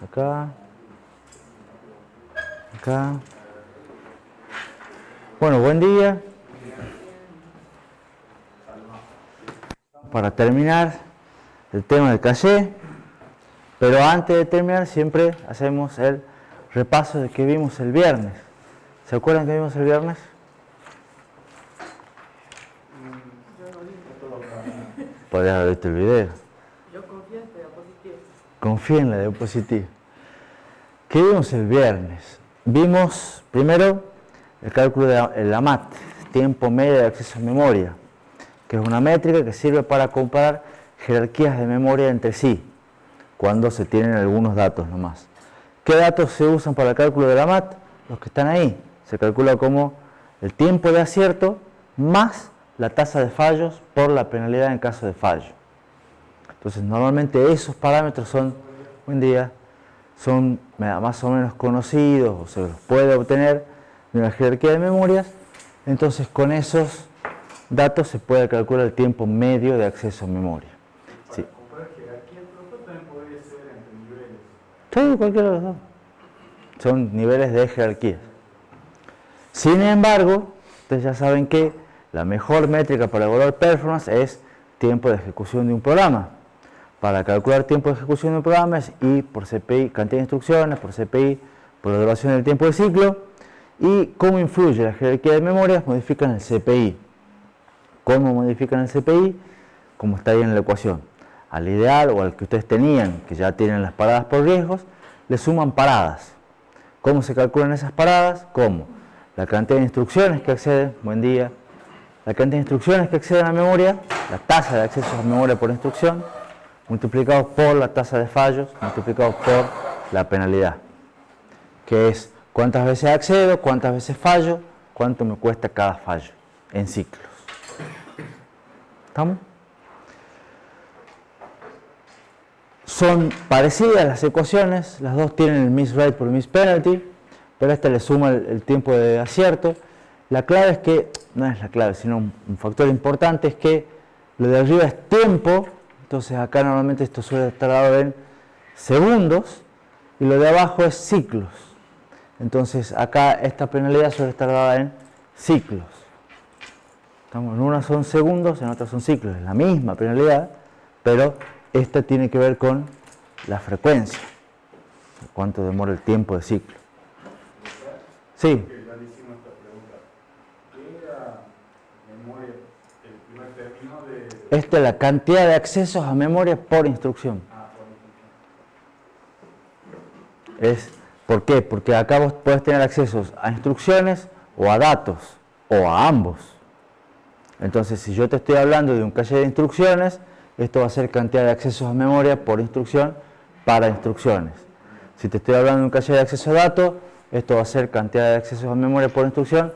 acá, acá. Bueno, buen día. Para terminar el tema del caché, pero antes de terminar siempre hacemos el repaso de que vimos el viernes. ¿Se acuerdan que vimos el viernes? Podrías haber visto el video. Yo confío en la diapositiva. Confía en la diapositiva. ¿Qué vimos el viernes? Vimos primero el cálculo de la MAT, tiempo medio de acceso a memoria, que es una métrica que sirve para comparar jerarquías de memoria entre sí, cuando se tienen algunos datos nomás. ¿Qué datos se usan para el cálculo de la MAT? Los que están ahí. Se calcula como el tiempo de acierto más la tasa de fallos por la penalidad en caso de fallo. Entonces, normalmente esos parámetros son, hoy en día, son más o menos conocidos o se los puede obtener de una jerarquía de memorias. Entonces, con esos datos se puede calcular el tiempo medio de acceso a memoria. Sí. Para comparar jerarquía, pero también podría ser entre niveles. Sí, cualquiera de los dos. Son niveles de jerarquía. Sin embargo, ustedes ya saben que la mejor métrica para evaluar performance es tiempo de ejecución de un programa. Para calcular tiempo de ejecución de un programa es I por CPI, cantidad de instrucciones, por CPI, por la duración del tiempo de ciclo. Y cómo influye la jerarquía de memorias, modifican el CPI. ¿Cómo modifican el CPI? Como está ahí en la ecuación. Al ideal o al que ustedes tenían, que ya tienen las paradas por riesgos, le suman paradas. ¿Cómo se calculan esas paradas? ¿Cómo? La cantidad de instrucciones que acceden, buen día, la cantidad de instrucciones que acceden a memoria, la tasa de acceso a memoria por instrucción, multiplicado por la tasa de fallos, multiplicado por la penalidad, que es cuántas veces accedo, cuántas veces fallo, cuánto me cuesta cada fallo en ciclos. ¿Estamos? Son parecidas las ecuaciones, las dos tienen el miss rate por miss penalty, pero esta le suma el tiempo de acierto. La clave es que, no es la clave, sino un factor importante es que lo de arriba es tiempo, entonces acá normalmente esto suele estar dado en segundos, y lo de abajo es ciclos. Entonces acá esta penalidad suele estar dada en ciclos. Estamos en una son segundos, en otra son ciclos, es la misma penalidad, pero esta tiene que ver con la frecuencia, cuánto demora el tiempo de ciclo. Sí. Ya le hicimos esta pregunta. ¿Qué era memoria, el primer término de...? Esta es la cantidad de accesos a memoria por instrucción. Por instrucción. ¿Por qué? Porque acá vos podés tener accesos a instrucciones o a datos, o a ambos. Entonces, si yo te estoy hablando de un caché de instrucciones, esto va a ser cantidad de accesos a memoria por instrucción para instrucciones. Si te estoy hablando de un caché de acceso a datos, esto va a ser cantidad de accesos a memoria por instrucción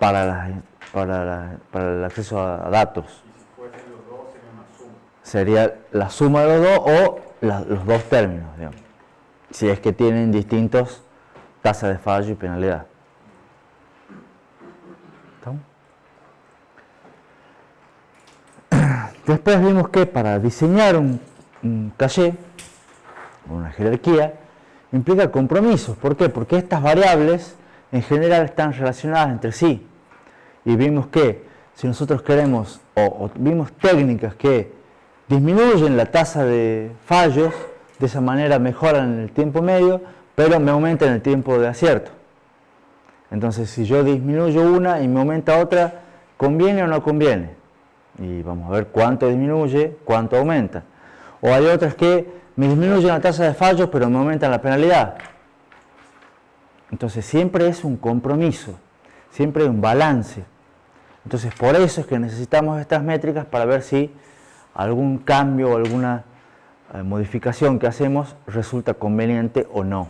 para el acceso a datos. Y si fuesen los dos, sería una suma. Sería la suma de los dos o los dos términos, digamos. Si es que tienen distintos tasas de fallo y penalidad. ¿Estamos? Después vimos que para diseñar un caché, una jerarquía, implica compromisos. ¿Por qué? Porque estas variables en general están relacionadas entre sí. Y vimos que si nosotros queremos, o vimos técnicas que disminuyen la tasa de fallos, de esa manera mejoran el tiempo medio, pero me aumentan el tiempo de acierto. Entonces, si yo disminuyo una y me aumenta otra, ¿conviene o no conviene? Y vamos a ver cuánto disminuye, cuánto aumenta. O hay otras que me disminuyen la tasa de fallos, pero me aumentan la penalidad. Entonces, siempre es un compromiso, siempre hay un balance. Entonces, por eso es que necesitamos estas métricas para ver si algún cambio o alguna modificación que hacemos resulta conveniente o no.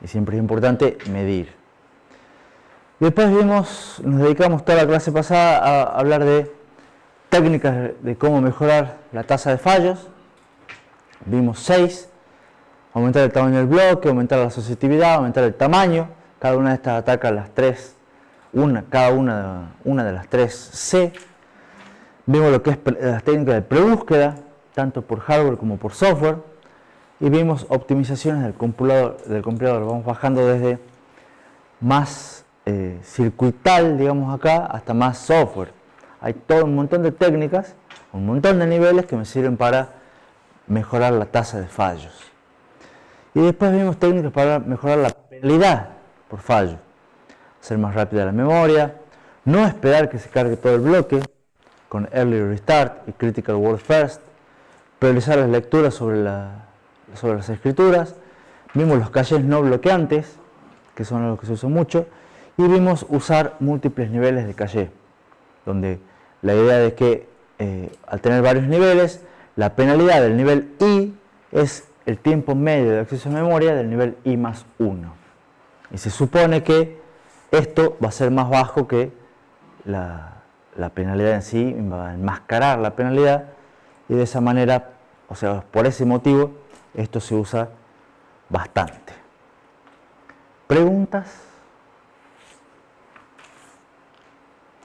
Y siempre es importante medir. Después nos dedicamos toda la clase pasada a hablar de técnicas de cómo mejorar la tasa de fallos. Vimos 6. Aumentar el tamaño del bloque, aumentar la asociatividad, aumentar el tamaño. Cada una de estas ataca las tres, una de las tres C. Vimos lo que es las técnicas de prebúsqueda, tanto por hardware como por software. y vimos optimizaciones del compilador. Vamos bajando desde más circuital, digamos acá, hasta más software. Hay todo un montón de técnicas, un montón de niveles que me sirven para mejorar la tasa de fallos. Y después vimos técnicas para mejorar la penalidad por fallo. Hacer más rápida la memoria, no esperar que se cargue todo el bloque, con Early Restart y Critical Word First, priorizar las lecturas sobre las escrituras, vimos los caches no bloqueantes, que son los que se usan mucho, y vimos usar múltiples niveles de caché, donde la idea de que al tener varios niveles, la penalidad del nivel I es el tiempo medio de acceso a memoria del nivel I más 1. Y se supone que esto va a ser más bajo que la penalidad en sí, va a enmascarar la penalidad, y de esa manera, o sea, por ese motivo, esto se usa bastante. ¿Preguntas?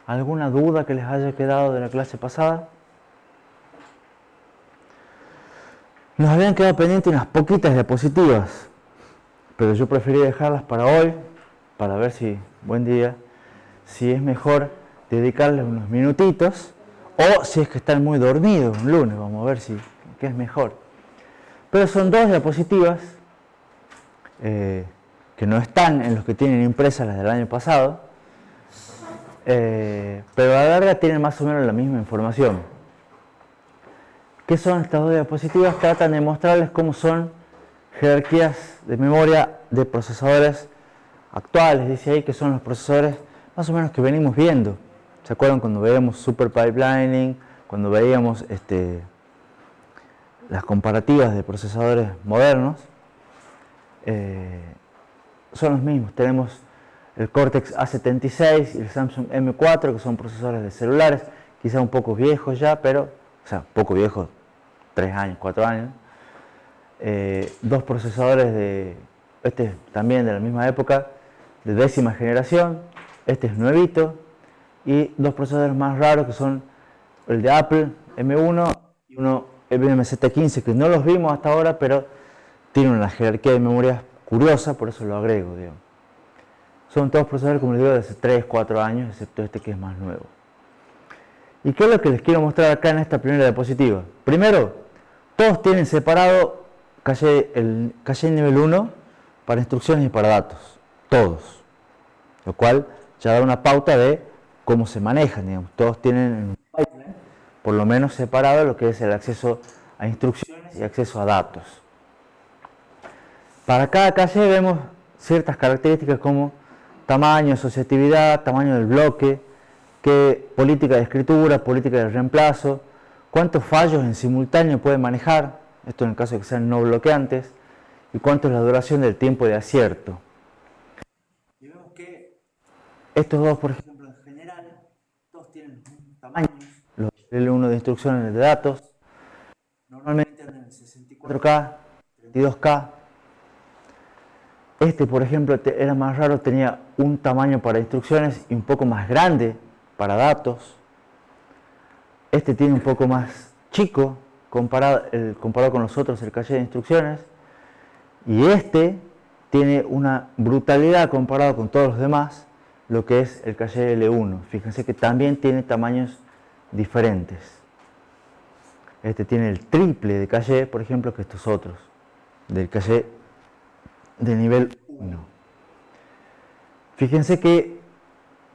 ¿Alguna duda que les haya quedado de la clase pasada? Nos habían quedado pendientes unas poquitas diapositivas, pero yo preferí dejarlas para hoy, para ver si, buen día, si es mejor dedicarles unos minutitos, o si es que están muy dormidos un lunes, vamos a ver qué es mejor. Pero son dos diapositivas que no están en los que tienen impresas las del año pasado, pero a la larga tienen más o menos la misma información. ¿Qué son estas dos diapositivas? Tratan de mostrarles cómo son jerarquías de memoria de procesadores actuales. Dice ahí que son los procesadores más o menos que venimos viendo. ¿Se acuerdan cuando veíamos super pipelining? Cuando veíamos las comparativas de procesadores modernos. Son los mismos. Tenemos el Cortex A76 y el Samsung M4, que son procesadores de celulares, quizá un poco viejos ya, pero, o sea, poco viejos, 3 años, 4 años. Dos procesadores también de la misma época, de 10ª generación, este es nuevito, y dos procesadores más raros que son el de Apple, M1, y uno IBM Z15, que no los vimos hasta ahora, pero tienen una jerarquía de memorias curiosa, por eso lo agrego, digamos. Son todos procesadores, como les digo, de hace 3, 4 años, excepto este que es más nuevo. ¿Y qué es lo que les quiero mostrar acá en esta primera diapositiva? Primero, todos tienen separado el caché nivel 1 para instrucciones y para datos. Todos. Lo cual ya da una pauta de cómo se manejan, digamos. Todos tienen en un pipeline, por lo menos separado lo que es el acceso a instrucciones y acceso a datos. Para cada caché vemos ciertas características como tamaño, asociatividad, tamaño del bloque, política de escritura, política de reemplazo, cuántos fallos en simultáneo puede manejar, esto en el caso de que sean no bloqueantes, y cuánto es la duración del tiempo de acierto. Y vemos que estos dos, por ejemplo, en general, todos tienen tamaños, los L1 de instrucciones de datos, normalmente andan en 64K, 32K. Este, por ejemplo, era más raro, tenía un tamaño para instrucciones y un poco más grande para datos. Este tiene un poco más chico comparado con los otros, el caché de instrucciones. Y este tiene una brutalidad comparado con todos los demás, lo que es el caché L1. Fíjense que también tiene tamaños diferentes. Este tiene el triple de caché, por ejemplo, que estos otros, del caché de nivel 1. Fíjense que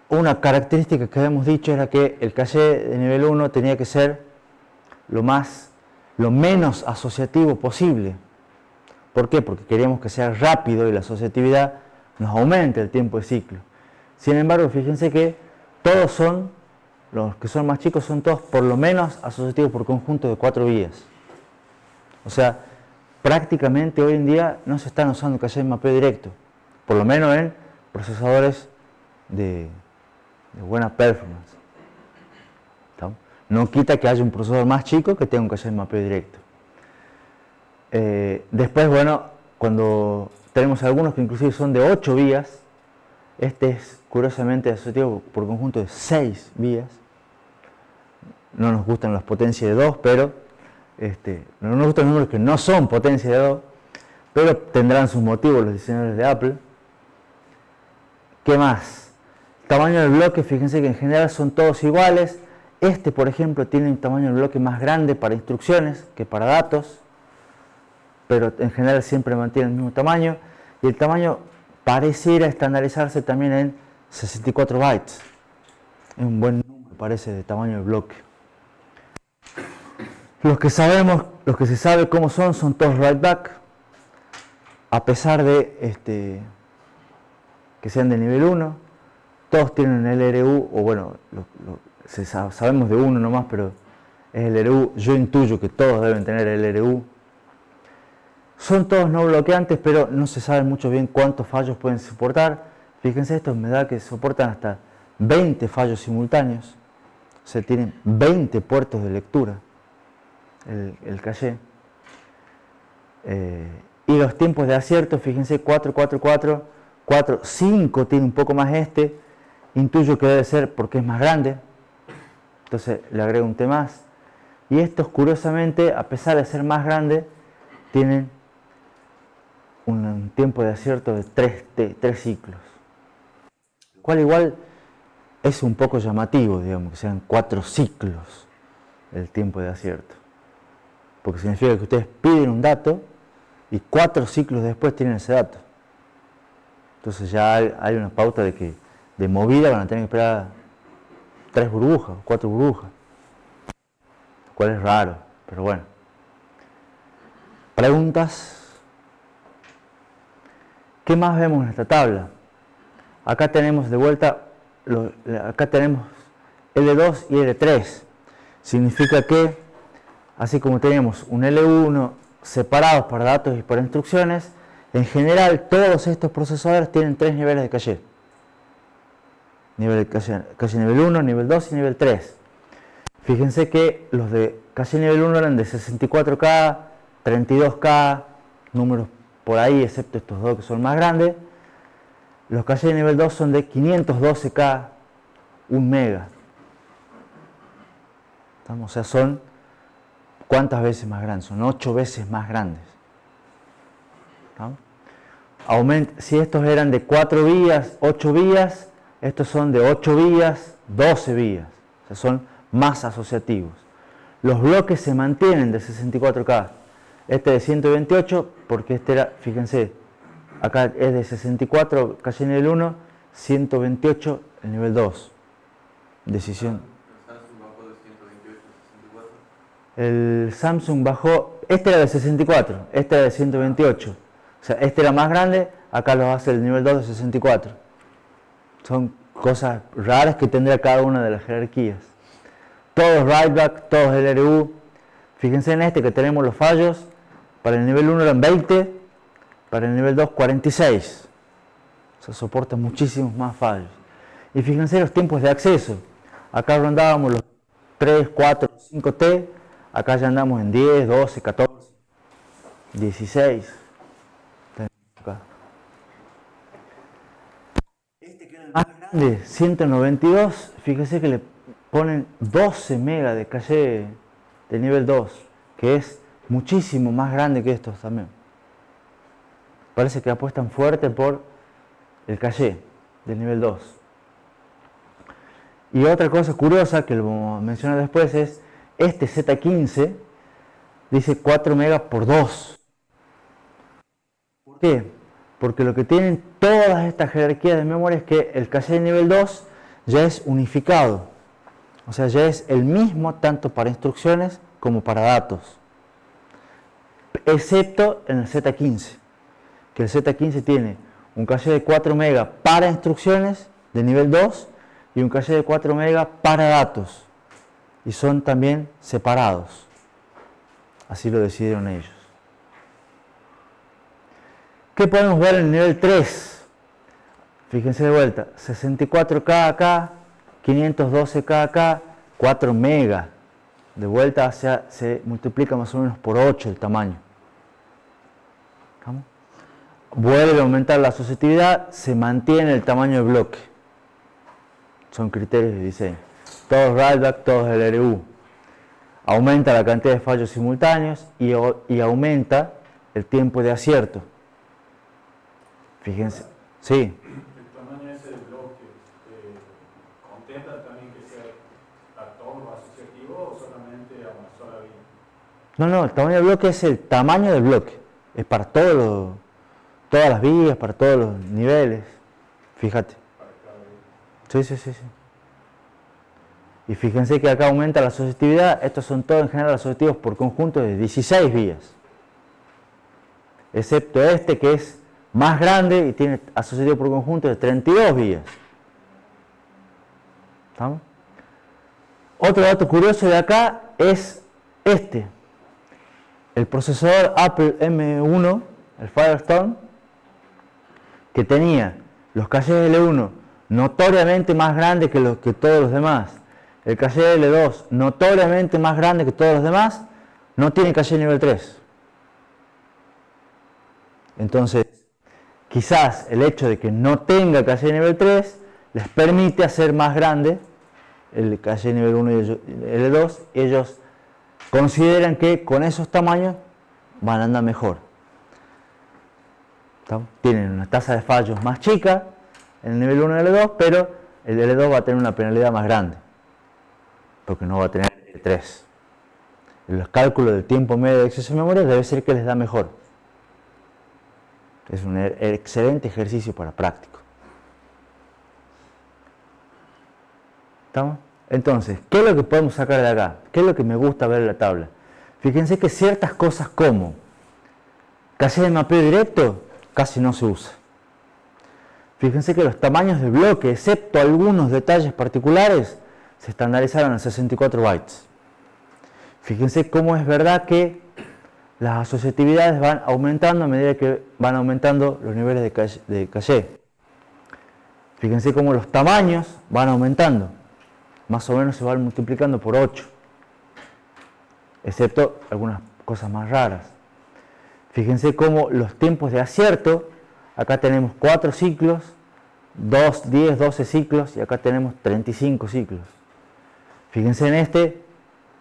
una característica que habíamos dicho era que el caché de nivel 1 tenía que ser lo menos asociativo posible. ¿Por qué? Porque queríamos que sea rápido y la asociatividad nos aumente el tiempo de ciclo. Sin embargo, fíjense que los que son más chicos son todos por lo menos asociativos por conjunto de 4 vías. O sea, prácticamente hoy en día no se están usando caché de mapeo directo, por lo menos en procesadores de buena performance. No quita que haya un procesador más chico que tenga un caché de mapeo directo. Después, bueno, cuando tenemos algunos que inclusive son de 8 vías, este es curiosamente asociativo por conjunto de 6 vías. No nos gustan las potencias de 2, pero no nos gustan los números que no son potencia de 2, pero tendrán sus motivos los diseñadores de Apple. ¿Qué más? Tamaño del bloque, fíjense que en general son todos iguales. Este, por ejemplo, tiene un tamaño del bloque más grande para instrucciones que para datos, pero en general siempre mantiene el mismo tamaño. Y el tamaño pareciera estandarizarse también en 64 bytes. Es un buen número, parece, de tamaño del bloque. Los que se sabe cómo son todos write back, a pesar de que sean de nivel 1, todos tienen el LRU, o bueno, sabemos de uno nomás, pero es el LRU, yo intuyo que todos deben tener el LRU. Son todos no bloqueantes, pero no se sabe mucho bien cuántos fallos pueden soportar. Fíjense, esto me da que soportan hasta 20 fallos simultáneos, o sea, tienen 20 puertos de lectura. El caché. Y los tiempos de acierto, fíjense, 4, 4, 4, 4, 5 tiene un poco más intuyo que debe ser porque es más grande, entonces le agrego un T más. Y estos, curiosamente, a pesar de ser más grandes, tienen un tiempo de acierto de 3 ciclos, lo cual igual es un poco llamativo, digamos, que sean 4 ciclos el tiempo de acierto. Porque significa que ustedes piden un dato y 4 ciclos después tienen ese dato. Entonces ya hay una pauta de que de movida van a tener que esperar 3 burbujas, 4 burbujas. Lo cual es raro, pero bueno. ¿Preguntas? ¿Qué más vemos en esta tabla? Acá tenemos de vuelta, acá tenemos L2 y L3. Significa que así como tenemos un L1 separados para datos y para instrucciones, en general todos estos procesadores tienen 3 niveles de caché. Caché nivel 1, nivel 2 y nivel 3. Fíjense que los de caché nivel 1 eran de 64K, 32K, números por ahí, excepto estos dos que son más grandes. Los caché de nivel 2 son de 512K, 1 mega. O sea, son ¿cuántas veces más grandes? Son 8 veces más grandes. ¿No? Si estos eran de 4 vías, 8 vías, estos son de 8 vías, 12 vías. O sea, son más asociativos. Los bloques se mantienen de 64K. Este de 128, porque este era, fíjense, acá es de 64, caché nivel 1, 128 el nivel 2. Decisión. El Samsung bajó, este era de 64, este era de 128. O sea, este era más grande, acá lo hace el nivel 2 de 64. Son cosas raras que tendrá cada una de las jerarquías. Todos write back, todos LRU. Fíjense en este que tenemos los fallos. Para el nivel 1 eran 20, para el nivel 2 46. O sea, soporta muchísimos más fallos. Y fíjense los tiempos de acceso. Acá rondábamos los 3, 4, 5T. Acá ya andamos en 10, 12, 14, 16. Acá. Este que es el más grande, 192, fíjese que le ponen 12 megas de caché de nivel 2, que es muchísimo más grande que estos también. Parece que apuestan fuerte por el caché del nivel 2. Y otra cosa curiosa que lo vamos a mencionar después es este Z15 dice 4 megas por 2. ¿Por qué? Porque lo que tienen todas estas jerarquías de memoria es que el caché de nivel 2 ya es unificado. O sea, ya es el mismo tanto para instrucciones como para datos. Excepto en el Z15, que el Z15 tiene un caché de 4 megas para instrucciones de nivel 2 y un caché de 4 megas para datos. Y son también separados. Así lo decidieron ellos. ¿Qué podemos ver en el nivel 3? Fíjense de vuelta, 64K acá, 512K acá, 4 megas. De vuelta se multiplica más o menos por 8 el tamaño. ¿Vamos? Vuelve a aumentar la asociatividad, se mantiene el tamaño del bloque. Son criterios de diseño. Todos write back, todos LRU. Aumenta la cantidad de fallos simultáneos y aumenta el tiempo de acierto. Fíjense, sí. El tamaño ese del bloque, ¿contempla también que sea a todos los asociativos o solamente a una sola vía? No, el tamaño del bloque es el tamaño del bloque. Es para todas las vías, para todos los niveles. Fíjate. Para cada vía. Sí. Y fíjense que acá aumenta la asociatividad. Estos son todos en general asociativos por conjunto de 16 vías. Excepto este que es más grande y tiene asociativo por conjunto de 32 vías. ¿Estamos? Otro dato curioso de acá es este. El procesador Apple M1, el Firestone, que tenía los cachés L1 notoriamente más grandes que todos los demás. El caché L2 notoriamente más grande que todos los demás, no tiene caché nivel 3. Entonces, quizás el hecho de que no tenga caché nivel 3 les permite hacer más grande el caché nivel 1 y el L2. Ellos consideran que con esos tamaños van a andar mejor. ¿Está? Tienen una tasa de fallos más chica en el nivel 1 y el L2, pero el L2 va a tener una penalidad más grande, porque no va a tener el 3. Los cálculos del tiempo medio de acceso a memoria debe ser que les da mejor. Es un excelente ejercicio para práctico. ¿Estamos? Entonces, ¿qué es lo que podemos sacar de acá? ¿Qué es lo que me gusta ver en la tabla? Fíjense que ciertas cosas como caché de mapeo directo casi no se usa. Fíjense que los tamaños del bloque, excepto algunos detalles particulares, se estandarizaron a 64 bytes. Fíjense cómo es verdad que las asociatividades van aumentando a medida que van aumentando los niveles de caché. Fíjense cómo los tamaños van aumentando. Más o menos se van multiplicando por 8. Excepto algunas cosas más raras. Fíjense cómo los tiempos de acierto, acá tenemos 4 ciclos, 2, 10, 12 ciclos y acá tenemos 35 ciclos. Fíjense en este,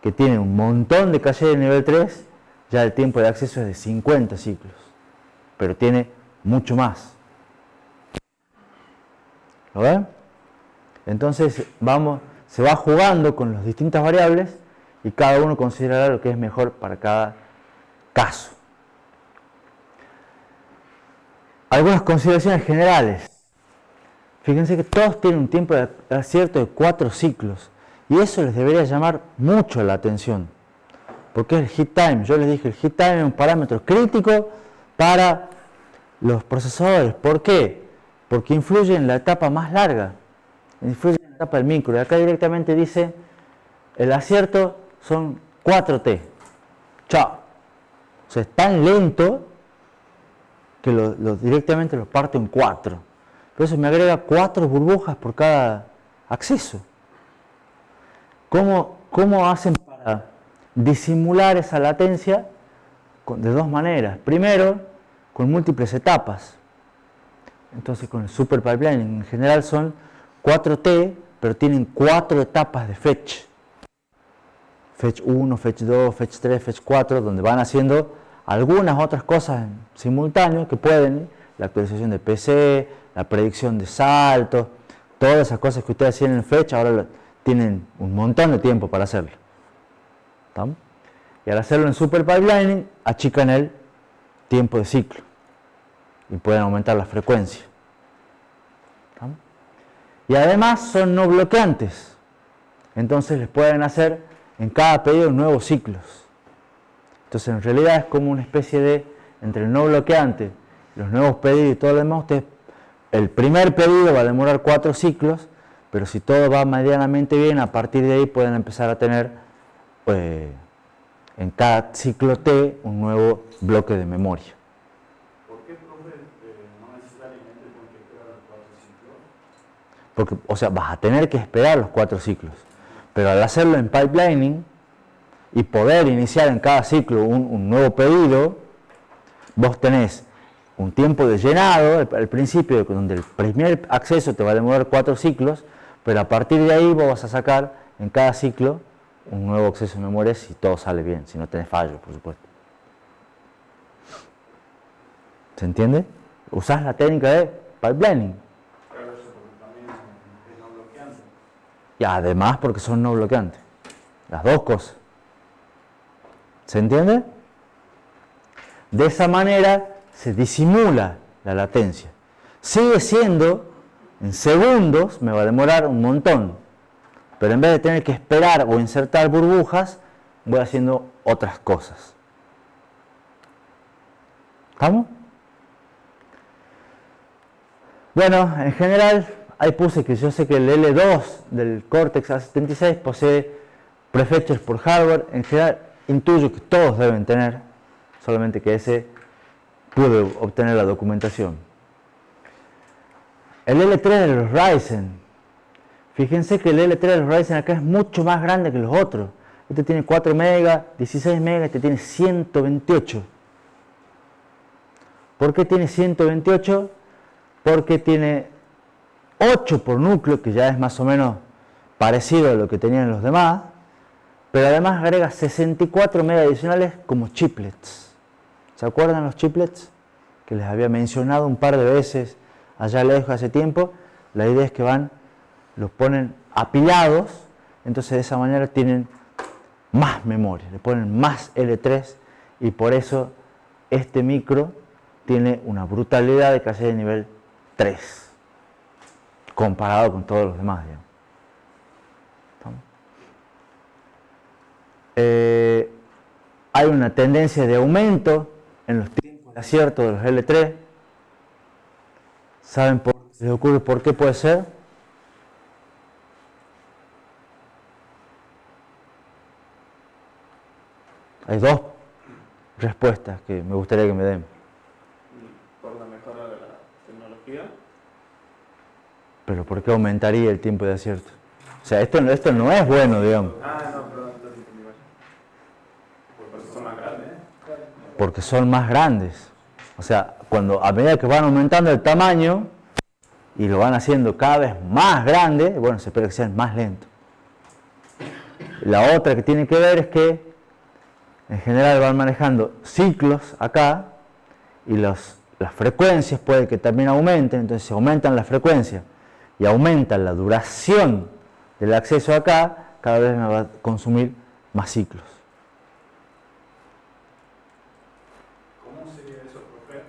que tiene un montón de caché de nivel 3, ya el tiempo de acceso es de 50 ciclos, pero tiene mucho más. ¿Lo ven? Entonces se va jugando con las distintas variables y cada uno considerará lo que es mejor para cada caso. Algunas consideraciones generales. Fíjense que todos tienen un tiempo de acierto de 4 ciclos y eso les debería llamar mucho la atención, porque es el hit time. Yo les dije, el hit time es un parámetro crítico para los procesadores. ¿Por qué? Porque influye en la etapa más larga, influye en la etapa del micro. Y acá directamente dice, el acierto son 4T. Chao. O sea, es tan lento que directamente lo parto en 4. Entonces me agrega 4 burbujas por cada acceso. ¿Cómo hacen para disimular esa latencia? De dos maneras. Primero, con múltiples etapas. Entonces con el super pipelining en general son 4T, pero tienen 4 etapas de fetch. Fetch 1, fetch 2, fetch 3, fetch 4, donde van haciendo algunas otras cosas en simultáneo que pueden, la actualización de PC, la predicción de saltos, todas esas cosas que ustedes hacían en fetch, ahora tienen un montón de tiempo para hacerlo. ¿Estamos? Y al hacerlo en super pipelining, achican el tiempo de ciclo y pueden aumentar la frecuencia. ¿Estamos? Y además son no bloqueantes, entonces les pueden hacer en cada pedido nuevos ciclos. Entonces en realidad es como una especie de, entre el no bloqueante, los nuevos pedidos y todo lo demás, ustedes, el primer pedido va a demorar 4 ciclos, pero si todo va medianamente bien, a partir de ahí pueden empezar a tener en cada ciclo T un nuevo bloque de memoria. ¿Por qué, profe, no necesariamente tengo que esperar los 4 ciclos? Porque, o sea, vas a tener que esperar los 4 ciclos, pero al hacerlo en pipelining y poder iniciar en cada ciclo un nuevo pedido, vos tenés un tiempo de llenado al principio, donde el primer acceso te va a demorar 4 ciclos, pero a partir de ahí vos vas a sacar en cada ciclo un nuevo acceso a memoria si todo sale bien, si no tenés fallos, por supuesto. ¿Se entiende? Usás la técnica de pipelining. Pero eso porque también es no bloqueante. Y además porque son no bloqueantes. Las dos cosas. ¿Se entiende? De esa manera se disimula la latencia. Sigue siendo, en segundos, me va a demorar un montón. Pero en vez de tener que esperar o insertar burbujas, voy haciendo otras cosas. ¿Estamos? Bueno, en general, ahí puse que yo sé que el L2 del Cortex A76 posee prefetchers por hardware. En general, intuyo que todos deben tener, solamente que ese pude obtener la documentación. El L3 de los Ryzen. Fíjense que el L3 de los Ryzen acá es mucho más grande que los otros. Este tiene 4 megas, 16 megas, este tiene 128. ¿Por qué tiene 128? Porque tiene 8 por núcleo, que ya es más o menos parecido a lo que tenían los demás, pero además agrega 64 megas adicionales como chiplets. ¿Se acuerdan los chiplets? Que les había mencionado un par de veces allá lejos hace tiempo. La idea es que los ponen apilados, entonces de esa manera tienen más memoria, le ponen más L3 y por eso este micro tiene una brutalidad de caché de nivel 3 comparado con todos los demás, digamos. Hay una tendencia de aumento en los tiempos de acierto de los L3. ¿Saben se les ocurre por qué puede ser? Hay dos respuestas que me gustaría que me den. Por la mejora de la tecnología. Pero ¿por qué aumentaría el tiempo de acierto? O sea, esto no es bueno, digamos. No, perdón, entonces entendí mal. Porque son más grandes. Porque son más grandes. O sea, a medida que van aumentando el tamaño y lo van haciendo cada vez más grande, bueno, se espera que sean más lentos. La otra que tiene que ver es que en general van manejando ciclos acá y las frecuencias puede que también aumenten, entonces si aumentan la frecuencia y aumentan la duración del acceso acá, cada vez me va a consumir más ciclos. ¿Cómo sería eso, profe?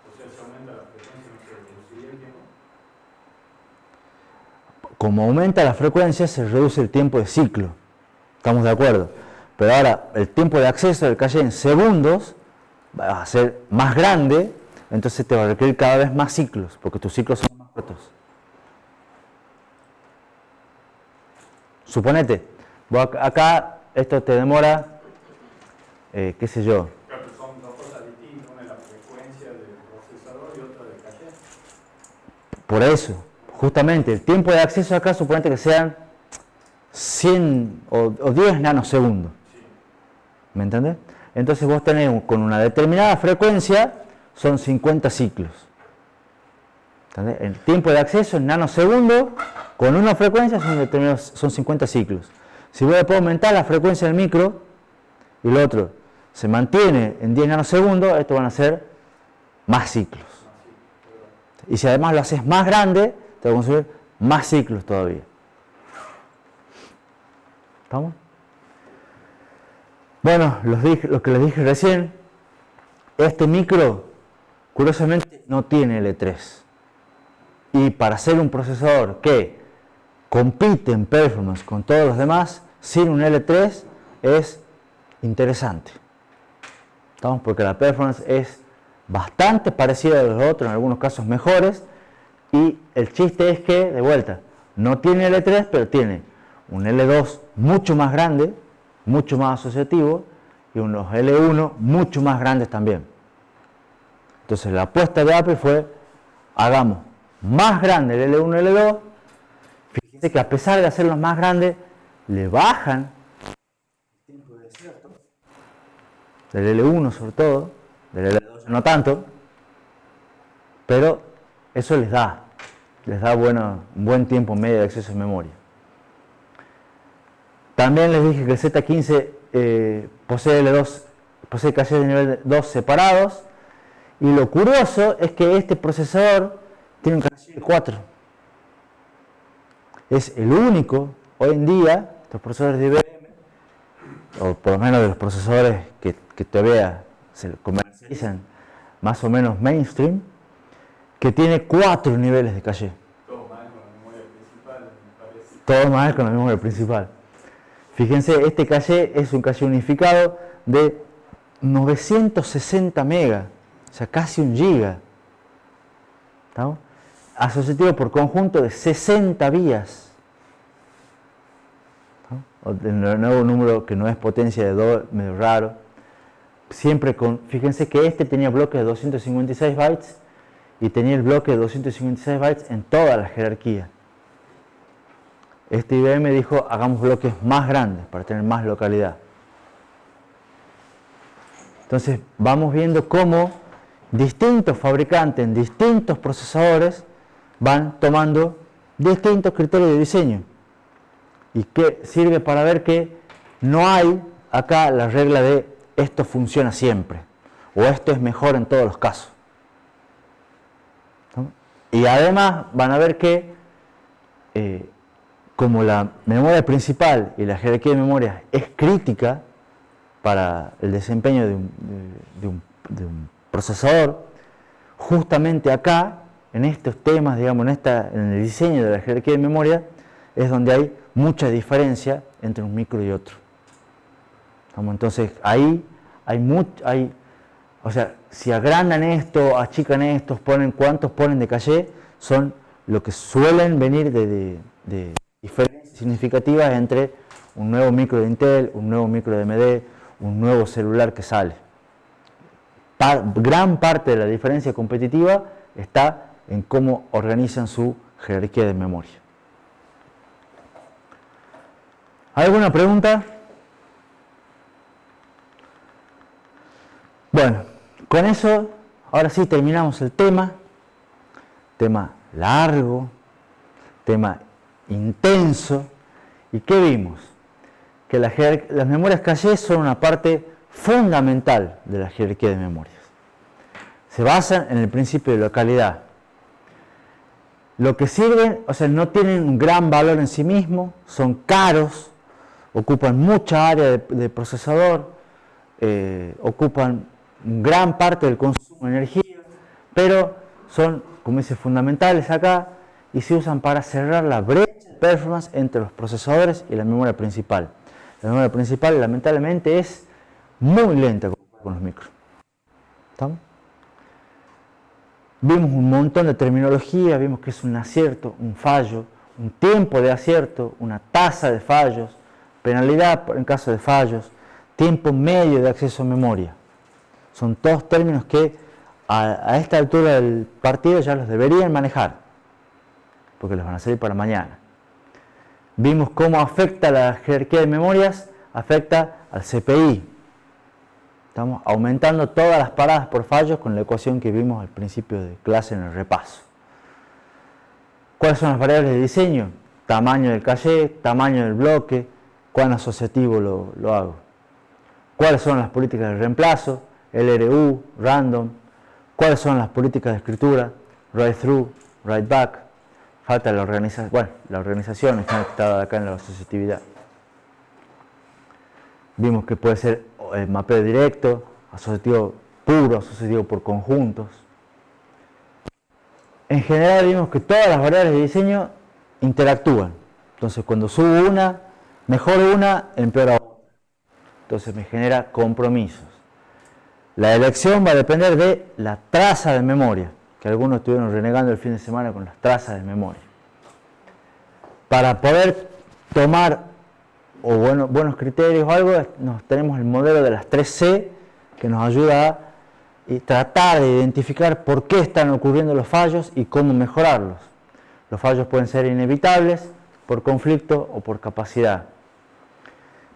O sea, si aumenta la frecuencia, ¿no se reduciría el tiempo? Como aumenta la frecuencia, se reduce el tiempo de ciclo. ¿Estamos de acuerdo? Pero ahora, el tiempo de acceso del caché en segundos va a ser más grande, entonces te va a requerir cada vez más ciclos, porque tus ciclos son más cortos. Suponete, acá esto te demora, qué sé yo. Claro, pero son dos cosas distintas, una es la frecuencia del procesador y otra del caché. Por eso, justamente, el tiempo de acceso acá, suponete que sean 100 o 10 nanosegundos. ¿Me entendés? Entonces vos tenés con una determinada frecuencia, son 50 ciclos. ¿Entendés? El tiempo de acceso en nanosegundos, con una frecuencia son 50 ciclos. Si vos le podés aumentar la frecuencia del micro y el otro se mantiene en 10 nanosegundos, estos van a ser más ciclos. Y si además lo haces más grande, te va a consumir más ciclos todavía. ¿Estamos? Bueno, lo que les dije recién, este micro, curiosamente, no tiene L3. Y para ser un procesador que compite en performance con todos los demás, sin un L3 es interesante. ¿Estamos? Porque la performance es bastante parecida a los otros, en algunos casos mejores, y el chiste es que, de vuelta, no tiene L3, pero tiene un L2 mucho más grande, mucho más asociativo, y unos L1 mucho más grandes también. Entonces la apuesta de Apple fue, hagamos más grande el L1 y el L2. Fíjense que a pesar de hacerlos más grandes, le bajan el tiempo de acierto, del L1 sobre todo, del L2 no tanto, pero eso les da un buen tiempo medio de acceso a memoria. También les dije que el Z15 posee caché de nivel 2 separados, Y lo curioso es que este procesador tiene un caché de 4. Es el único, hoy en día, los procesadores de IBM, o por lo menos de los procesadores que todavía se comercializan más o menos mainstream, que tiene 4 niveles de caché. Todo mal con la memoria principal, me parece. Todo mal con la memoria principal. Fíjense, este caché es un caché unificado de 960 megas, o sea, casi 1 giga. ¿Estamos? Asociativo por conjunto de 60 vías. El nuevo número que no es potencia de 2, medio raro. Siempre con, fíjense que este tenía bloques de 256 bytes y tenía el bloque de 256 bytes en toda la jerarquía. Este IBM dijo, hagamos bloques más grandes para tener más localidad. Entonces vamos viendo cómo distintos fabricantes en distintos procesadores van tomando distintos criterios de diseño. Y que sirve para ver que no hay acá la regla de esto funciona siempre o esto es mejor en todos los casos. ¿No? Y además van a ver que como la memoria principal y la jerarquía de memoria es crítica para el desempeño de un procesador, justamente acá, en estos temas, digamos, en el diseño de la jerarquía de memoria, es donde hay mucha diferencia entre un micro y otro. Entonces, ahí o sea, si agrandan esto, achican esto, cuántos ponen de caché, son lo que suelen venir de diferencias significativas entre un nuevo micro de Intel, un nuevo micro de AMD, un nuevo celular que sale. Gran parte de la diferencia competitiva está en cómo organizan su jerarquía de memoria. ¿Alguna pregunta? Bueno, con eso, ahora sí terminamos el tema. Tema largo, tema intenso. ¿Y qué vimos? Que las memorias caché son una parte fundamental de la jerarquía de memorias. Se basan en el principio de localidad. Lo que sirven, o sea, no tienen un gran valor en sí mismos, son caros, ocupan mucha área de procesador, ocupan gran parte del consumo de energía, pero son, como dice, fundamentales acá y se usan para cerrar la brecha de performance entre los procesadores y la memoria principal. La memoria principal, lamentablemente, es muy lenta con los micros. ¿Estamos? Vimos un montón de terminología, vimos que es un acierto, un fallo, un tiempo de acierto, una tasa de fallos, penalidad en caso de fallos, tiempo medio de acceso a memoria. Son todos términos que a esta altura del partido ya los deberían manejar, porque los van a servir para mañana. Vimos cómo afecta la jerarquía de memorias, afecta al CPI. Estamos aumentando todas las paradas por fallos con la ecuación que vimos al principio de clase en el repaso. ¿Cuáles son las variables de diseño? Tamaño del caché, tamaño del bloque, cuán asociativo lo hago. ¿Cuáles son las políticas de reemplazo? LRU, random. ¿Cuáles son las políticas de escritura? Write through, write back. Falta la organización, bueno, la organización está acá en la asociatividad. Vimos que puede ser mapeo directo, asociativo puro, asociativo por conjuntos. En general vimos que todas las variables de diseño interactúan. Entonces cuando subo una, mejoro una, empeora otra. Entonces me genera compromisos. La elección va a depender de la traza de memoria, que algunos estuvieron renegando el fin de semana con las trazas de memoria. Para poder tomar buenos criterios o algo, tenemos el modelo de las 3C que nos ayuda a tratar de identificar por qué están ocurriendo los fallos y cómo mejorarlos. Los fallos pueden ser inevitables, por conflicto o por capacidad.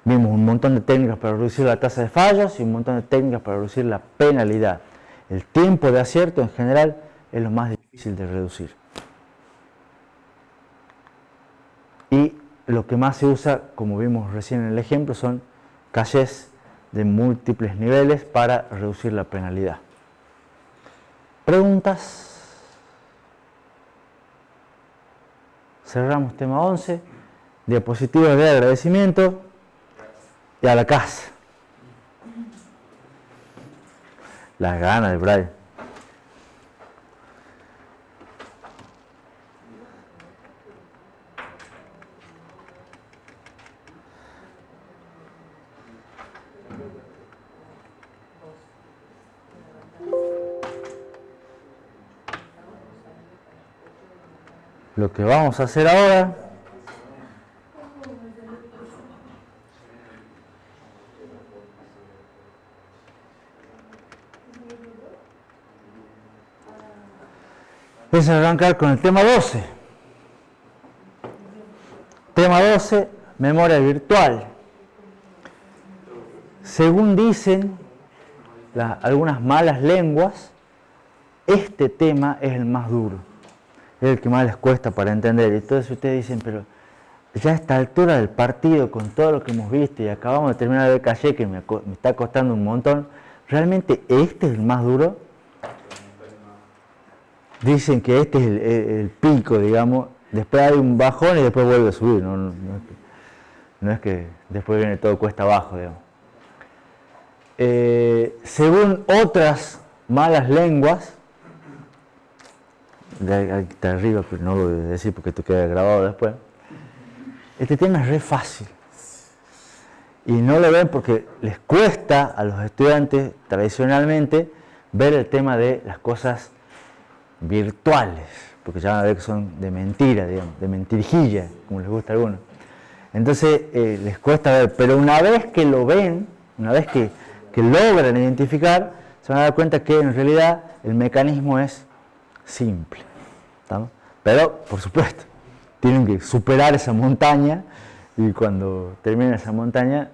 Vimos un montón de técnicas para reducir la tasa de fallos y un montón de técnicas para reducir la penalidad. El tiempo de acierto en general es lo más difícil de reducir. Y lo que más se usa, como vimos recién en el ejemplo, son cachés de múltiples niveles para reducir la penalidad. ¿Preguntas? Cerramos tema 11. Diapositivas de agradecimiento. Y a la casa. Las ganas de Brian. Lo que vamos a hacer ahora es arrancar con el tema 12. Tema 12, memoria virtual. Según dicen algunas malas lenguas, este tema es el más duro, es el que más les cuesta para entender. Y entonces ustedes dicen, pero ya a esta altura del partido, con todo lo que hemos visto y acabamos de terminar de Calle, que me está costando un montón, ¿realmente este es el más duro? Dicen que este es el pico, digamos, después hay un bajón y después vuelve a subir, no es que después viene todo cuesta abajo, digamos. Según otras malas lenguas, de arriba, pero no lo voy a decir porque esto queda grabado después, este tema es re fácil. Y no lo ven porque les cuesta a los estudiantes tradicionalmente ver el tema de las cosas virtuales, porque ya van a ver que son de mentira, digamos, de mentirijilla, como les gusta a algunos. Entonces les cuesta ver, pero una vez que lo ven, una vez que logran identificar, se van a dar cuenta que en realidad el mecanismo es simple. ¿Estamos? Pero, por supuesto, tienen que superar esa montaña y cuando terminen esa montaña,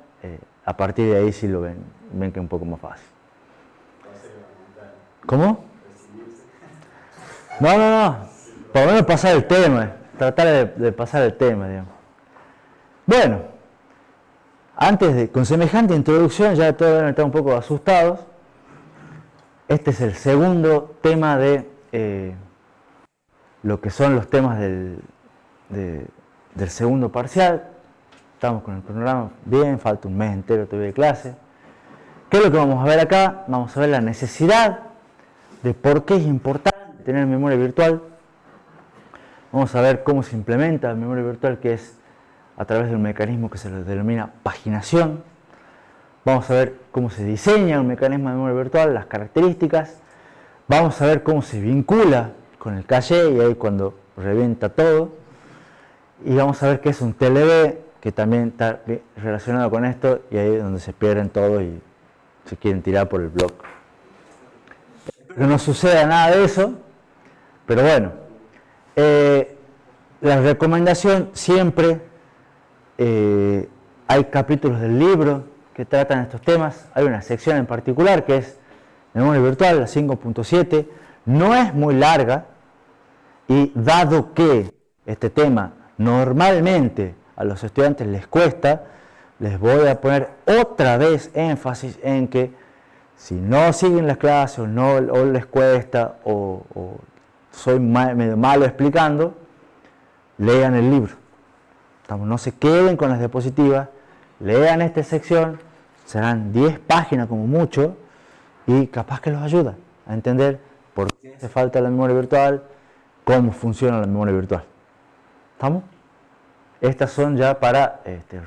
a partir de ahí sí lo ven que es un poco más fácil. ¿Cómo? No. Por lo menos pasar el tema, tratar de pasar el tema, digamos. Bueno, con semejante introducción, ya todos deben estar un poco asustados. Este es el segundo tema de lo que son los temas del segundo parcial. Estamos con el cronograma bien, falta un mes entero todavía de clase. ¿Qué es lo que vamos a ver acá? Vamos a ver la necesidad de por qué es importante tener memoria virtual. Vamos a ver cómo se implementa la memoria virtual, que es a través de un mecanismo que se le denomina paginación. Vamos a ver cómo se diseña un mecanismo de memoria virtual, las características. Vamos a ver cómo se vincula con el caché y ahí cuando revienta todo. Y vamos a ver qué es un TLB, que también está relacionado con esto, y ahí es donde se pierden todos y se quieren tirar por el blog. Que no suceda nada de eso, pero bueno, la recomendación siempre, hay capítulos del libro que tratan estos temas, hay una sección en particular que es memoria virtual, la 5.7, no es muy larga, y dado que este tema normalmente a los estudiantes les cuesta, les voy a poner otra vez énfasis en que si no siguen las clases o les cuesta o soy medio malo explicando, lean el libro. No se queden con las diapositivas, lean esta sección, serán 10 páginas como mucho y capaz que los ayuda a entender por qué hace falta la memoria virtual, cómo funciona la memoria virtual. ¿Estamos? Estas son ya para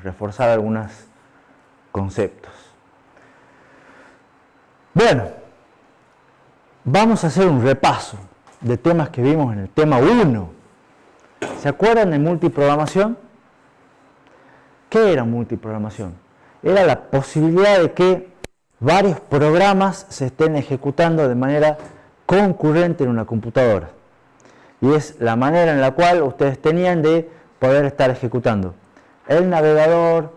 reforzar algunos conceptos. Bueno, vamos a hacer un repaso de temas que vimos en el tema 1. ¿Se acuerdan de multiprogramación? ¿Qué era multiprogramación? Era la posibilidad de que varios programas se estén ejecutando de manera concurrente en una computadora. Y es la manera en la cual ustedes tenían de poder estar ejecutando el navegador,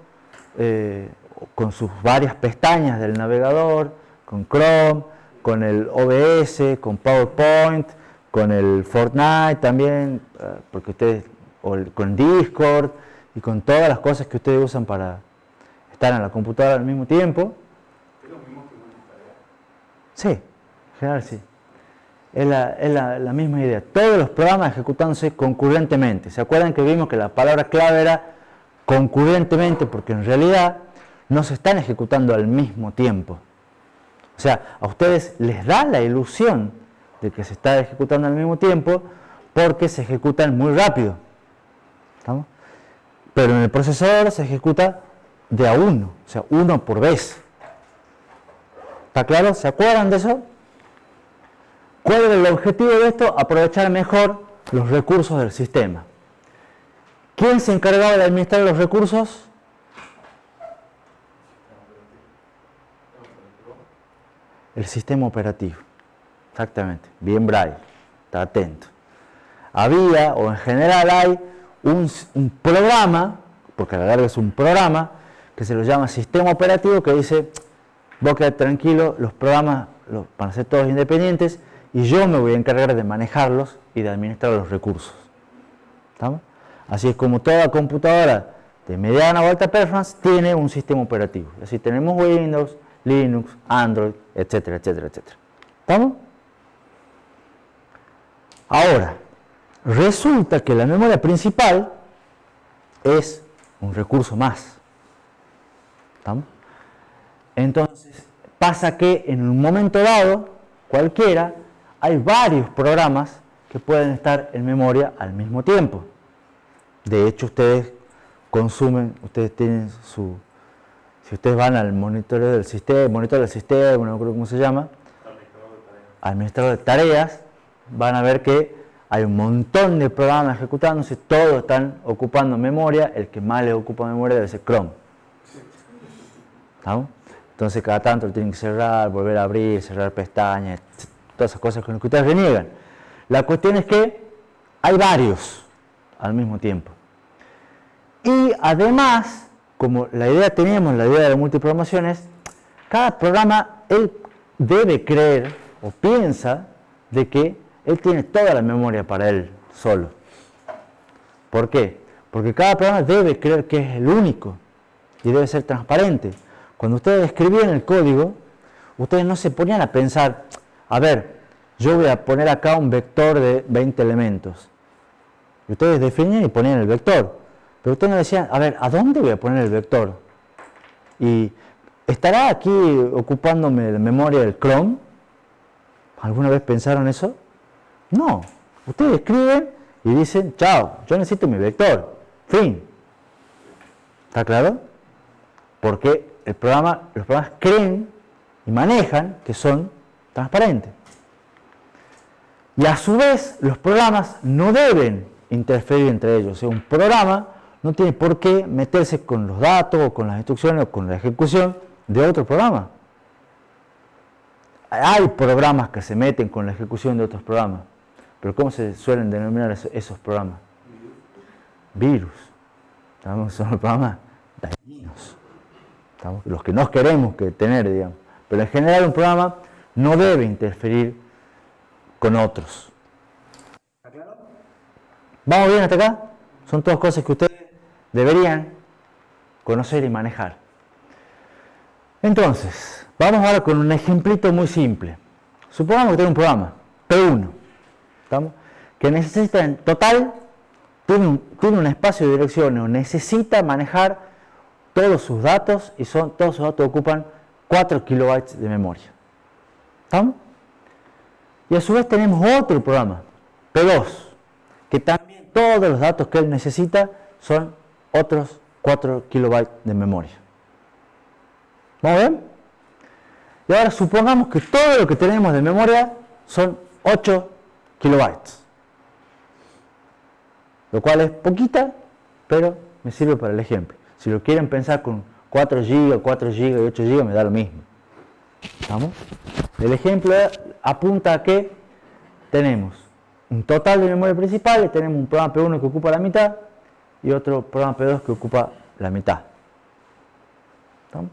con sus varias pestañas del navegador, con Chrome, con el OBS, con PowerPoint, con el Fortnite también, porque ustedes, con Discord y con todas las cosas que ustedes usan para estar en la computadora al mismo tiempo. ¿Es lo mismo que multitarea? Sí, en general sí. Es la misma idea. Todos los programas ejecutándose concurrentemente. ¿Se acuerdan que vimos que la palabra clave era concurrentemente? Porque en realidad no se están ejecutando al mismo tiempo. O sea, a ustedes les da la ilusión de que se está ejecutando al mismo tiempo porque se ejecutan muy rápido. ¿Estamos? Pero en el procesador se ejecuta de a uno, o sea, uno por vez. ¿Está claro? ¿Se acuerdan de eso? ¿Cuál era el objetivo de esto? Aprovechar mejor los recursos del sistema. ¿Quién se encargaba de administrar los recursos? El sistema operativo. Exactamente. Bien, Brian. Está atento. Había, o en general hay, un programa, porque a la larga es un programa, que se lo llama sistema operativo, que dice, vos quedate tranquilo, los programas van a ser todos independientes, y yo me voy a encargar de manejarlos y de administrar los recursos. ¿Estamos? Así es como toda computadora de mediana o alta performance tiene un sistema operativo. Así tenemos Windows, Linux, Android, etcétera, etcétera, etcétera. ¿Estamos? Ahora, resulta que la memoria principal es un recurso más. ¿Estamos? Entonces, pasa que en un momento dado, cualquiera, hay varios programas que pueden estar en memoria al mismo tiempo. De hecho, ustedes consumen, ustedes tienen su... Si ustedes van al monitor del sistema, no creo cómo se llama, administrador de tareas, van a ver que hay un montón de programas ejecutándose, todos están ocupando memoria, el que más le ocupa memoria debe ser Chrome. ¿Estamos? Entonces cada tanto lo tienen que cerrar, volver a abrir, cerrar pestañas, todas esas cosas con las que ustedes reniegan. La cuestión es que hay varios al mismo tiempo. Y además, como la idea de la multiprogramación es, cada programa, él debe creer o piensa de que él tiene toda la memoria para él solo. ¿Por qué? Porque cada programa debe creer que es el único y debe ser transparente. Cuando ustedes escribían el código, ustedes no se ponían a pensar, a ver, yo voy a poner acá un vector de 20 elementos. Y ustedes definían y ponían el vector. Pero ustedes no decían, a ver, ¿a dónde voy a poner el vector? ¿Y estará aquí ocupándome la memoria del Chrome? ¿Alguna vez pensaron eso? No. Ustedes escriben y dicen, chao, yo necesito mi vector. Fin. ¿Está claro? Porque los programas creen y manejan que son transparentes. Y a su vez, los programas no deben interferir entre ellos. O sea, un programa no tiene por qué meterse con los datos o con las instrucciones o con la ejecución de otro programa. Hay programas que se meten con la ejecución de otros programas, pero ¿cómo se suelen denominar esos programas? Virus. ¿Estamos? Son los programas dañinos. ¿Estamos? Los que no queremos tener, digamos. Pero en general un programa no debe interferir con otros. ¿Está claro? ¿Vamos bien hasta acá? Son todas cosas que ustedes deberían conocer y manejar. Entonces, vamos ahora con un ejemplito muy simple. Supongamos que tiene un programa, P1, ¿estamos? Que necesita en total, tiene un espacio de direcciones, o necesita manejar todos sus datos, y todos sus datos ocupan 4 kilobytes de memoria. ¿Estamos? Y a su vez tenemos otro programa, P2, que también todos los datos que él necesita son otros 4 kilobytes de memoria. ¿Vamos bien? Y ahora supongamos que todo lo que tenemos de memoria son 8 kilobytes. Lo cual es poquita, pero me sirve para el ejemplo. Si lo quieren pensar con 4 GB, 4 GB y 8 GB, me da lo mismo. ¿Estamos? El ejemplo apunta a que tenemos un total de memoria principal y tenemos un programa P1 que ocupa la mitad y otro programa P2 que ocupa la mitad. ¿Estamos?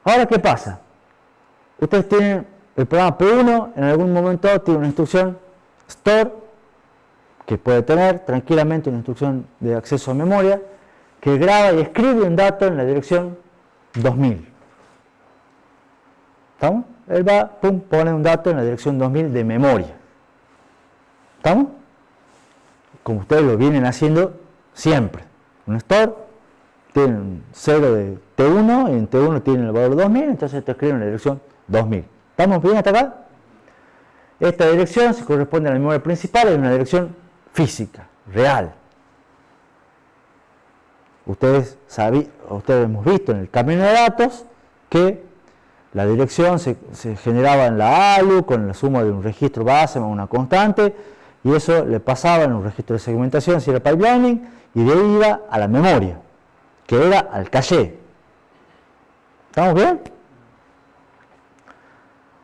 Ahora, ¿qué pasa? Ustedes tienen el programa P1, en algún momento tiene una instrucción store, que puede tener tranquilamente una instrucción de acceso a memoria, que graba y escribe un dato en la dirección 2000. ¿Estamos? él va, pum, pone un dato en la dirección 2000 de memoria. ¿Estamos? Como ustedes lo vienen haciendo siempre. Un store tiene un 0 de T1 y en T1 tiene el valor 2000, entonces te escribe en la dirección 2000. ¿Estamos bien hasta acá? Esta dirección se corresponde a la memoria principal, es una dirección física, real. Ustedes hemos visto en el camino de datos que la dirección se generaba en la ALU con la suma de un registro base más una constante, y eso le pasaba en un registro de segmentación si era pipelining, y de ahí iba a la memoria, que era al caché. ¿Estamos bien?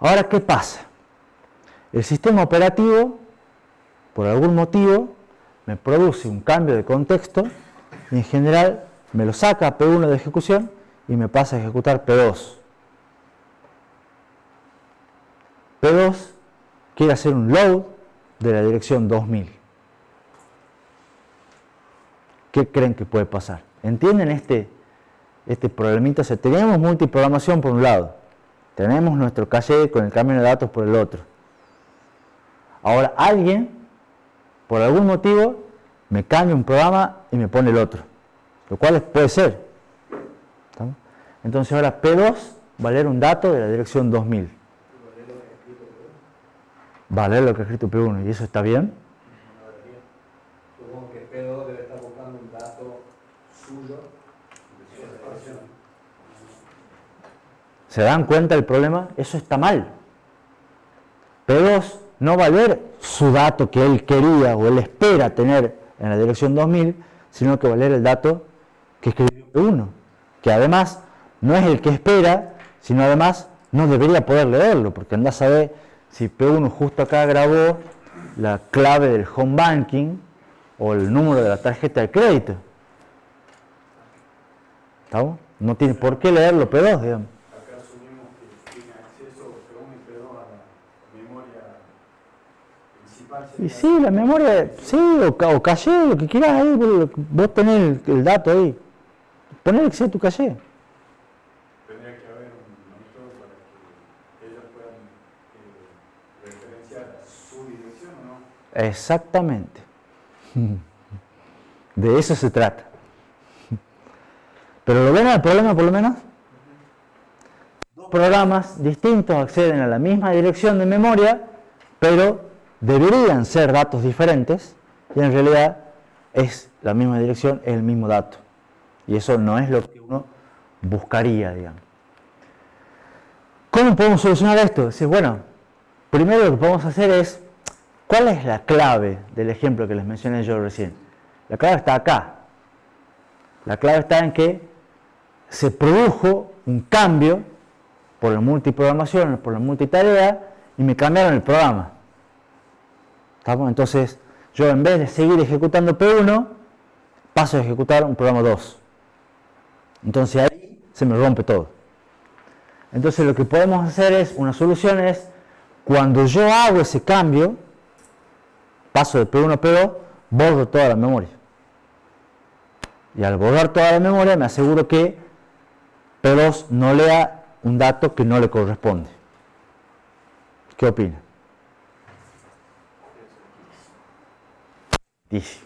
Ahora, ¿qué pasa? El sistema operativo, por algún motivo, me produce un cambio de contexto y en general me lo saca a P1 de ejecución y me pasa a ejecutar P2. P2 quiere hacer un load de la dirección 2000. ¿Qué creen que puede pasar? ¿Entienden este problemita? O sea, tenemos multiprogramación por un lado, tenemos nuestro caché con el camino de datos por el otro. Ahora alguien, por algún motivo, me cambia un programa y me pone el otro, lo cual puede ser. ¿Estamos? Entonces ahora P2 va a leer un dato de la dirección 2000. Va a leer lo que ha escrito P1, ¿y eso está bien? Supongo que P2 debe estar buscando un dato suyo de su separación. ¿Se dan cuenta del problema? Eso está mal. P2 no va a leer su dato que él quería o él espera tener en la dirección 2000, sino que va a leer el dato que escribió P1, que además no es el que espera, sino además no debería poder leerlo, porque anda a saber si P1 justo acá grabó la clave del home banking o el número de la tarjeta de crédito. ¿Estamos? No tiene por qué leerlo P2, digamos. Acá asumimos que tiene acceso P1 y P2 a la memoria principal. Y sí, la memoria, sí, o caché, lo que quieras ahí, vos tenés el dato ahí. Poné que sea tu caché. Tendría que haber un monitor para que ellos puedan referenciar su dirección o no. Exactamente. De eso se trata. Pero ¿lo ven el problema por lo menos? Dos programas distintos acceden a la misma dirección de memoria, pero deberían ser datos diferentes y en realidad es la misma dirección, es el mismo dato. Y eso no es lo que uno buscaría, digamos. ¿Cómo podemos solucionar esto? Decir, bueno, primero lo que podemos hacer es, ¿cuál es la clave del ejemplo que les mencioné yo recién? La clave está acá. La clave está en que se produjo un cambio por la multiprogramación, por la multitarea, y me cambiaron el programa. ¿Estamos? Entonces, yo en vez de seguir ejecutando P1, paso a ejecutar un programa 2. Entonces ahí se me rompe todo. Entonces lo que podemos hacer es, una solución es, cuando yo hago ese cambio, paso de P1 a P2, borro toda la memoria. Y al borrar toda la memoria me aseguro que P2 no lea un dato que no le corresponde. ¿Qué opina? Dice,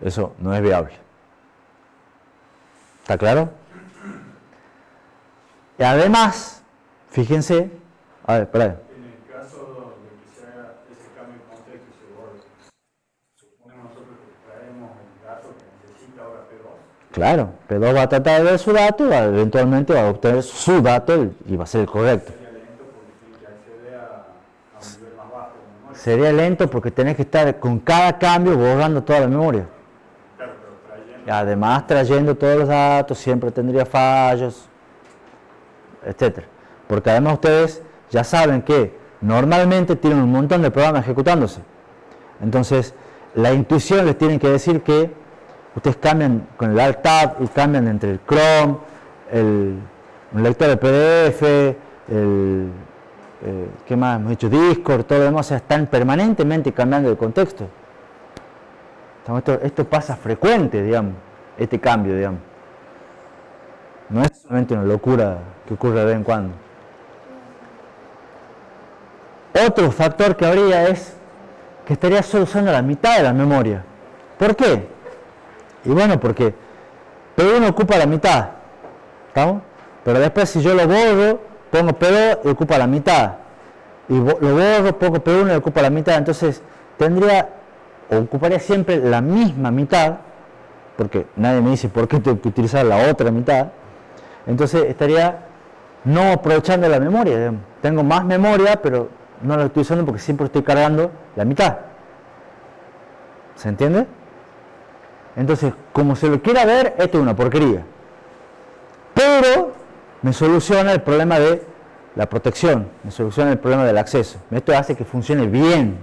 eso no es viable. ¿Está claro? Y además, fíjense, a ver, espera. En el caso de que se haga ese cambio de contexto y se borre, suponemos nosotros que traemos el dato que necesita ahora P2. Claro, P2 va a tratar de ver su dato, eventualmente va a obtener su dato y va a ser el correcto. Sería lento porque tiene que acceder a un nivel más bajo de memoria. Sería lento porque tenés que estar con cada cambio borrando toda la memoria. Claro, pero trayendo. Y además trayendo todos los datos, siempre tendría fallos, etc. Porque además ustedes ya saben que normalmente tienen un montón de programas ejecutándose. Entonces, la intuición les tiene que decir que ustedes cambian con el Alt-Tab y cambian entre el Chrome, un lector de PDF, ¿qué más hemos dicho? Discord, todo lo demás, o sea, están permanentemente cambiando de contexto. Esto pasa frecuente, digamos, este cambio, digamos. No es solamente una locura que ocurre de vez en cuando. Otro factor que habría es que estaría solo usando la mitad de la memoria. ¿Por qué? Y bueno, porque P1 ocupa la mitad, ¿estamos? Pero después si yo lo borro, pongo P2 y ocupa la mitad. Y lo borro, pongo P1 y ocupa la mitad. Entonces ocuparía siempre la misma mitad, porque nadie me dice por qué tengo que utilizar la otra mitad. Entonces estaría no aprovechando la memoria, digamos. Tengo más memoria, pero no la estoy usando porque siempre estoy cargando la mitad. ¿Se entiende? Entonces, como se lo quiera ver, esto es una porquería. Pero me soluciona el problema de la protección, me soluciona el problema del acceso. Esto hace que funcione bien,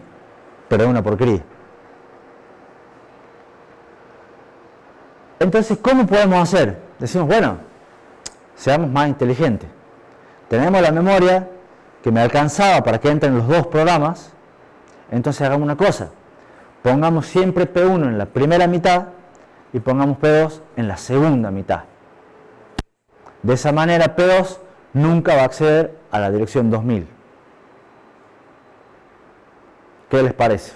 pero es una porquería. Entonces, ¿cómo podemos hacer? Decimos, bueno, seamos más inteligentes. Tenemos la memoria que me alcanzaba para que entren los dos programas, entonces hagamos una cosa. Pongamos siempre P1 en la primera mitad y pongamos P2 en la segunda mitad. De esa manera P2 nunca va a acceder a la dirección 2000. ¿Qué les parece?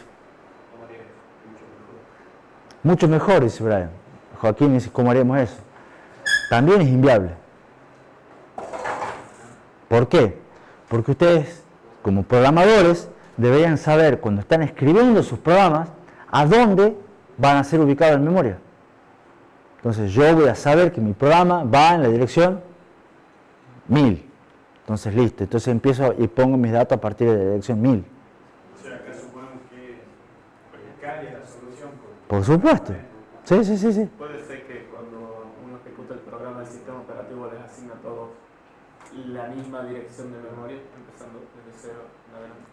Mucho mejor, dice Brian. Joaquín dice, ¿cómo haríamos eso? También es inviable. ¿Por qué? Porque ustedes, como programadores, deberían saber cuando están escribiendo sus programas a dónde van a ser ubicados en memoria. Entonces yo voy a saber que mi programa va en la dirección 1000. Entonces listo, entonces empiezo y pongo mis datos a partir de la dirección 1000. O sea, acá suponemos que cambia la solución. Por supuesto. Sí. Puede ser que cuando uno ejecuta el programa del sistema operativo les asigna a todos la misma dirección de memoria, empezando desde cero en adelante.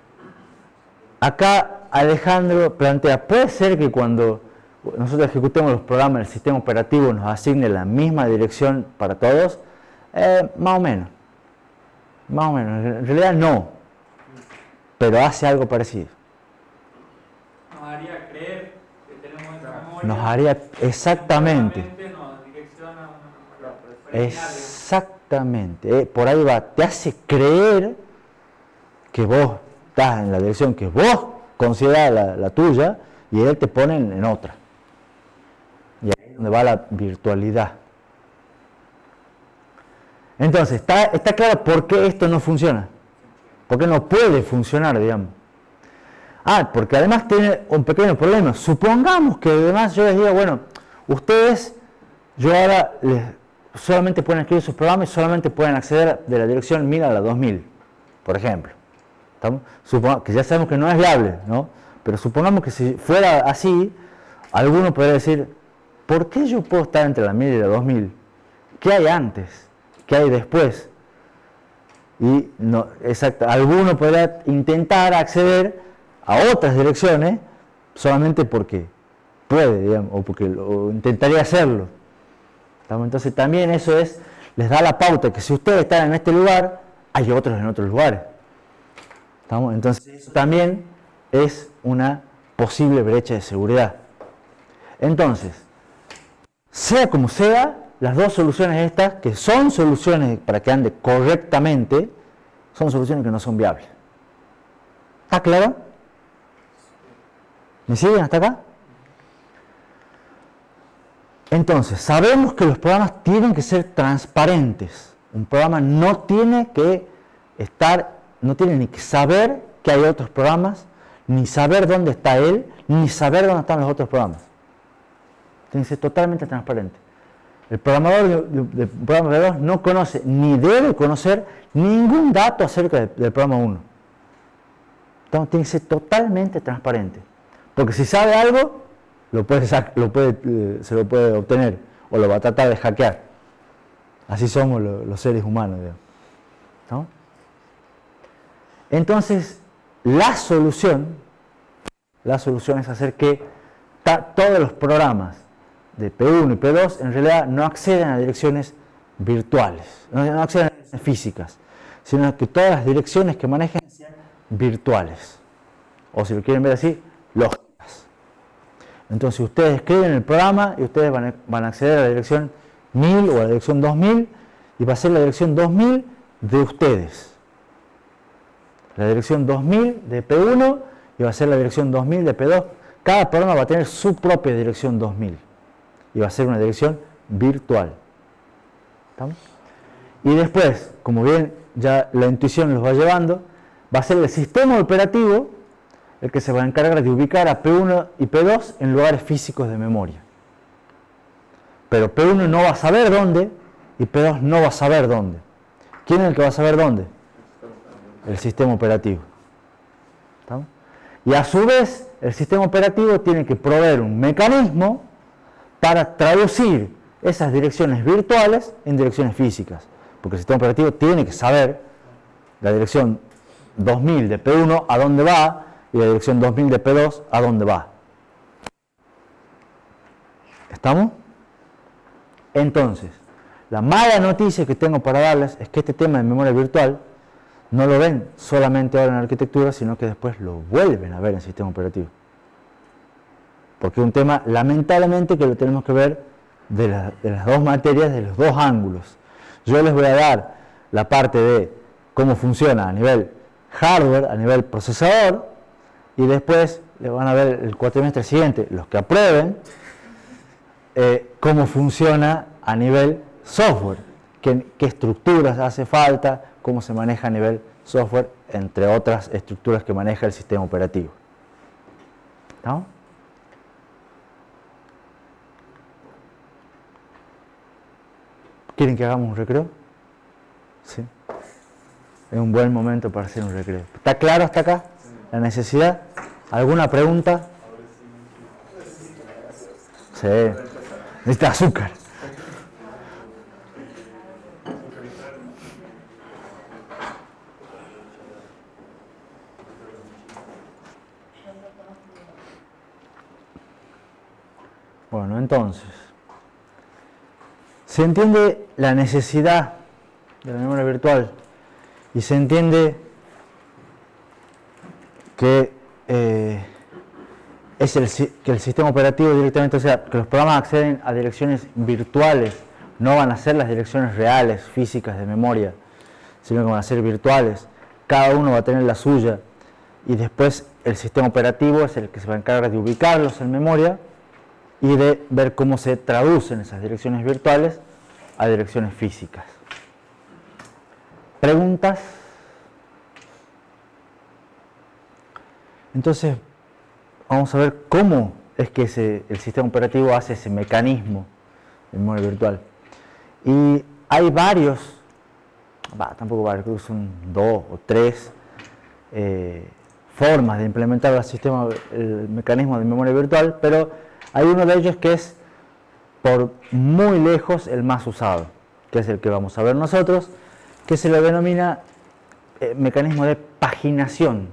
Acá Alejandro plantea, ¿puede ser que cuando nosotros ejecutemos los programas del sistema operativo nos asigne la misma dirección para todos? Más o menos. Más o menos. En realidad no. Pero hace algo parecido. Nos haría creer que tenemos esa memoria. Nos haría exactamente. Nos direcciona una Exactamente. Por ahí va. Te hace creer que vos estás en la dirección que vos considerás la tuya y él te pone en otra. Y ahí es donde va la virtualidad. Entonces, ¿está claro por qué esto no funciona? ¿Por qué no puede funcionar, digamos? Porque además tiene un pequeño problema. Supongamos que además yo les diga, bueno, ustedes, yo ahora solamente pueden escribir sus programas y solamente pueden acceder de la dirección 1000 a la 2000, por ejemplo. Que ya sabemos que no es viable, ¿no? Pero supongamos que si fuera así, alguno podría decir, ¿por qué yo puedo estar entre la 1000 y la 2000? ¿Qué hay antes? ¿Qué hay después? Y no, exacto, alguno podría intentar acceder a otras direcciones solamente porque puede, digamos, o porque intentaría hacerlo. Entonces también eso les da la pauta que si ustedes están en este lugar, hay otros en otros lugares. Entonces eso también es una posible brecha de seguridad. Entonces, sea como sea, las dos soluciones estas, que son soluciones para que ande correctamente, son soluciones que no son viables. ¿Está claro? ¿Me siguen hasta acá? Entonces, sabemos que los programas tienen que ser transparentes. Un programa no tiene que no tiene ni que saber que hay otros programas, ni saber dónde está él, ni saber dónde están los otros programas. Tiene que ser totalmente transparente. El programador de programa B2 no conoce, ni debe conocer ningún dato acerca del programa 1. Entonces tiene que ser totalmente transparente. Porque si sabe algo, se lo puede obtener o lo va a tratar de hackear. Así somos los seres humanos, digamos. ¿No? Entonces, la solución es hacer que todos los programas de P1 y P2 en realidad no acceden a direcciones virtuales, no acceden a direcciones físicas, sino que todas las direcciones que manejen sean virtuales, o si lo quieren ver así, lógicas. Entonces ustedes escriben el programa y ustedes van a acceder a la dirección 1000 o a la dirección 2000 y va a ser la dirección 2000 de ustedes. la dirección 2000 de P1 y va a ser la dirección 2000 de P2. Cada programa va a tener su propia dirección 2000 y va a ser una dirección virtual. ¿Estamos? Y después, como bien ya la intuición los va llevando, va a ser el sistema operativo el que se va a encargar de ubicar a P1 y P2 en lugares físicos de memoria. Pero P1 no va a saber dónde y P2 no va a saber dónde. ¿Quién es el que va a saber dónde? El sistema operativo. ¿Estamos? Y a su vez, el sistema operativo tiene que proveer un mecanismo para traducir esas direcciones virtuales en direcciones físicas. Porque el sistema operativo tiene que saber la dirección 2000 de P1 a dónde va y la dirección 2000 de P2 a dónde va. ¿Estamos? Entonces, la mala noticia que tengo para darles es que este tema de memoria virtual no lo ven solamente ahora en arquitectura, sino que después lo vuelven a ver en sistema operativo. Porque es un tema, lamentablemente, que lo tenemos que ver de las dos materias, de los dos ángulos. Yo les voy a dar la parte de cómo funciona a nivel hardware, a nivel procesador, y después le van a ver el cuatrimestre siguiente, los que aprueben, cómo funciona a nivel software, qué estructuras hace falta, cómo se maneja a nivel software, entre otras estructuras que maneja el sistema operativo. ¿No? ¿Quieren que hagamos un recreo? Sí. Es un buen momento para hacer un recreo. ¿Está claro hasta acá la necesidad? ¿Alguna pregunta? Sí. Necesita azúcar. Bueno, entonces, se entiende la necesidad de la memoria virtual y se entiende que que el sistema operativo directamente, o sea, que los programas acceden a direcciones virtuales, no van a ser las direcciones reales, físicas de memoria, sino que van a ser virtuales. Cada uno va a tener la suya y después el sistema operativo es el que se va a encargar de ubicarlos en memoria y de ver cómo se traducen esas direcciones virtuales a direcciones físicas. ¿Preguntas? Entonces, vamos a ver cómo es que el sistema operativo hace ese mecanismo de memoria virtual. Y hay varios, tampoco varios, creo que son 2 o 3 formas de implementar el mecanismo de memoria virtual, pero hay uno de ellos que es por muy lejos el más usado, que es el que vamos a ver nosotros, que se le denomina mecanismo de paginación.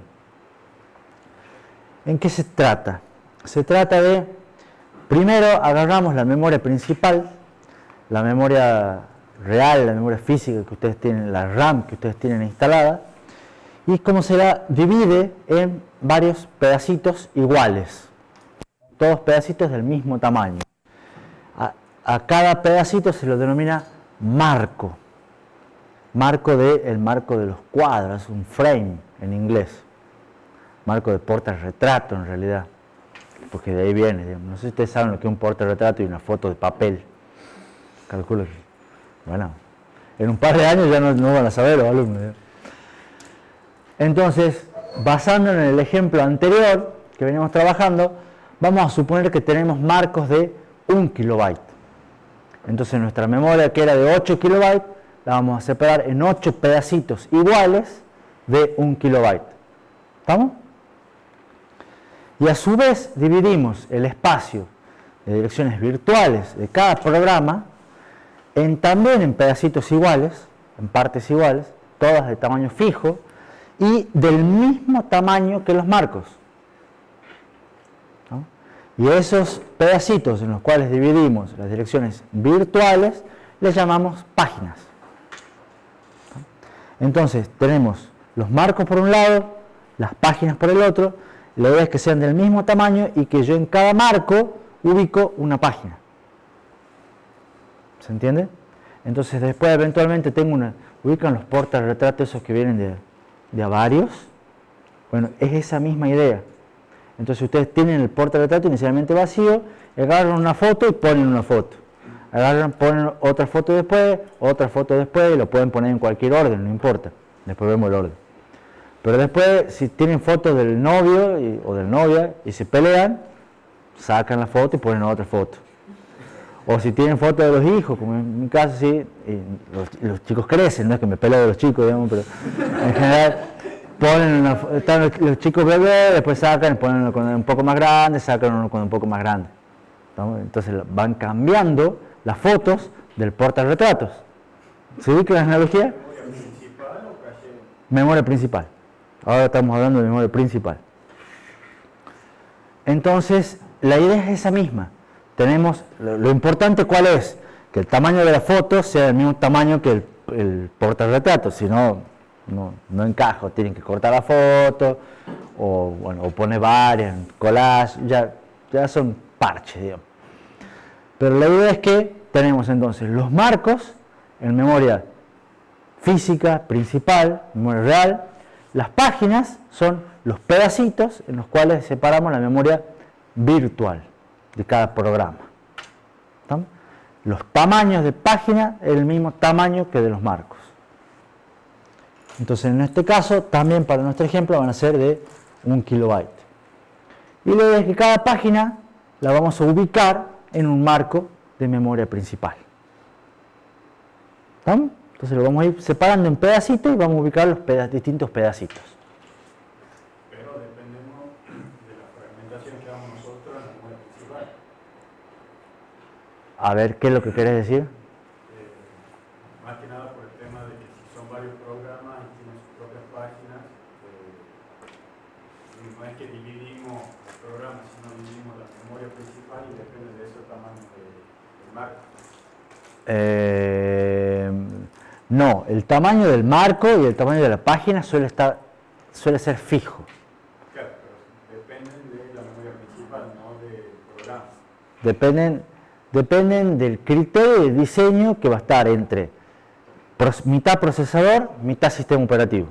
¿En qué se trata? Se trata de, primero agarramos la memoria principal, la memoria real, la memoria física que ustedes tienen, la RAM que ustedes tienen instalada, y cómo se la divide en varios pedacitos iguales, todos pedacitos del mismo tamaño. A cada pedacito se lo denomina marco, el marco de los cuadros, un frame en inglés. Marco de portarretrato en realidad, porque de ahí viene, digamos. No sé si ustedes saben lo que es un portarretrato y una foto de papel. Calculo que, bueno, en un par de años ya no van a saber los alumnos, ¿eh? Entonces, basándonos en el ejemplo anterior que veníamos trabajando, vamos a suponer que tenemos marcos de 1 kilobyte. Entonces nuestra memoria, que era de 8 kilobytes, la vamos a separar en 8 pedacitos iguales de 1 kilobyte. ¿Estamos? Y a su vez dividimos el espacio de direcciones virtuales de cada programa también en pedacitos iguales, en partes iguales, todas de tamaño fijo y del mismo tamaño que los marcos. ¿No? Y esos pedacitos en los cuales dividimos las direcciones virtuales les llamamos páginas. ¿No? Entonces tenemos los marcos por un lado, las páginas por el otro. La idea es que sean del mismo tamaño y que yo en cada marco ubico una página. ¿Se entiende? Entonces después eventualmente ubican los portarretratos esos que vienen de a varios. Bueno, es esa misma idea. Entonces ustedes tienen el portarretrato inicialmente vacío, agarran una foto y ponen una foto. Agarran, ponen otra foto después, y lo pueden poner en cualquier orden, no importa. Después vemos el orden. Pero después, si tienen fotos del novio o de la novia y se pelean, sacan la foto y ponen otra foto. O si tienen fotos de los hijos, como en mi caso, sí, y los chicos crecen, no es que me peleo de los chicos, digamos, pero en general ponen están los chicos bebés, después sacan, ponen uno con un poco más grande, sacan uno con un poco más grande. Entonces van cambiando las fotos del portarretratos. ¿Se ubica la analogía? ¿Memoria principal o caché? Memoria principal. Ahora estamos hablando de memoria principal. Entonces, la idea es esa misma. Tenemos, lo importante ¿cuál es? Que el tamaño de la foto sea el mismo tamaño que el portarretrato, si no, no encaja, tienen que cortar la foto, o poner varias, collage, ya son parches, digamos. Pero la idea es que tenemos entonces los marcos en memoria física principal, memoria real. Las páginas son los pedacitos en los cuales separamos la memoria virtual de cada programa. ¿Estamos? Los tamaños de página es el mismo tamaño que de los marcos. Entonces en este caso, también para nuestro ejemplo van a ser de 1 kilobyte. Y la idea es que cada página la vamos a ubicar en un marco de memoria principal. ¿Estamos? Entonces lo vamos a ir separando en pedacitos y vamos a ubicar los distintos pedacitos. Pero dependemos de la fragmentación que hagamos nosotros en la memoria principal. A ver, ¿qué es lo que querés decir? Más que nada por el tema de que si son varios programas y tienen sus propias páginas, no es que dividimos el programa, sino dividimos la memoria principal y depende de ese tamaño del marco. No, el tamaño del marco y el tamaño de la página suele ser fijo. Claro, pero dependen de la memoria principal, no del programa. Dependen del criterio de diseño que va a estar entre mitad procesador, mitad sistema operativo.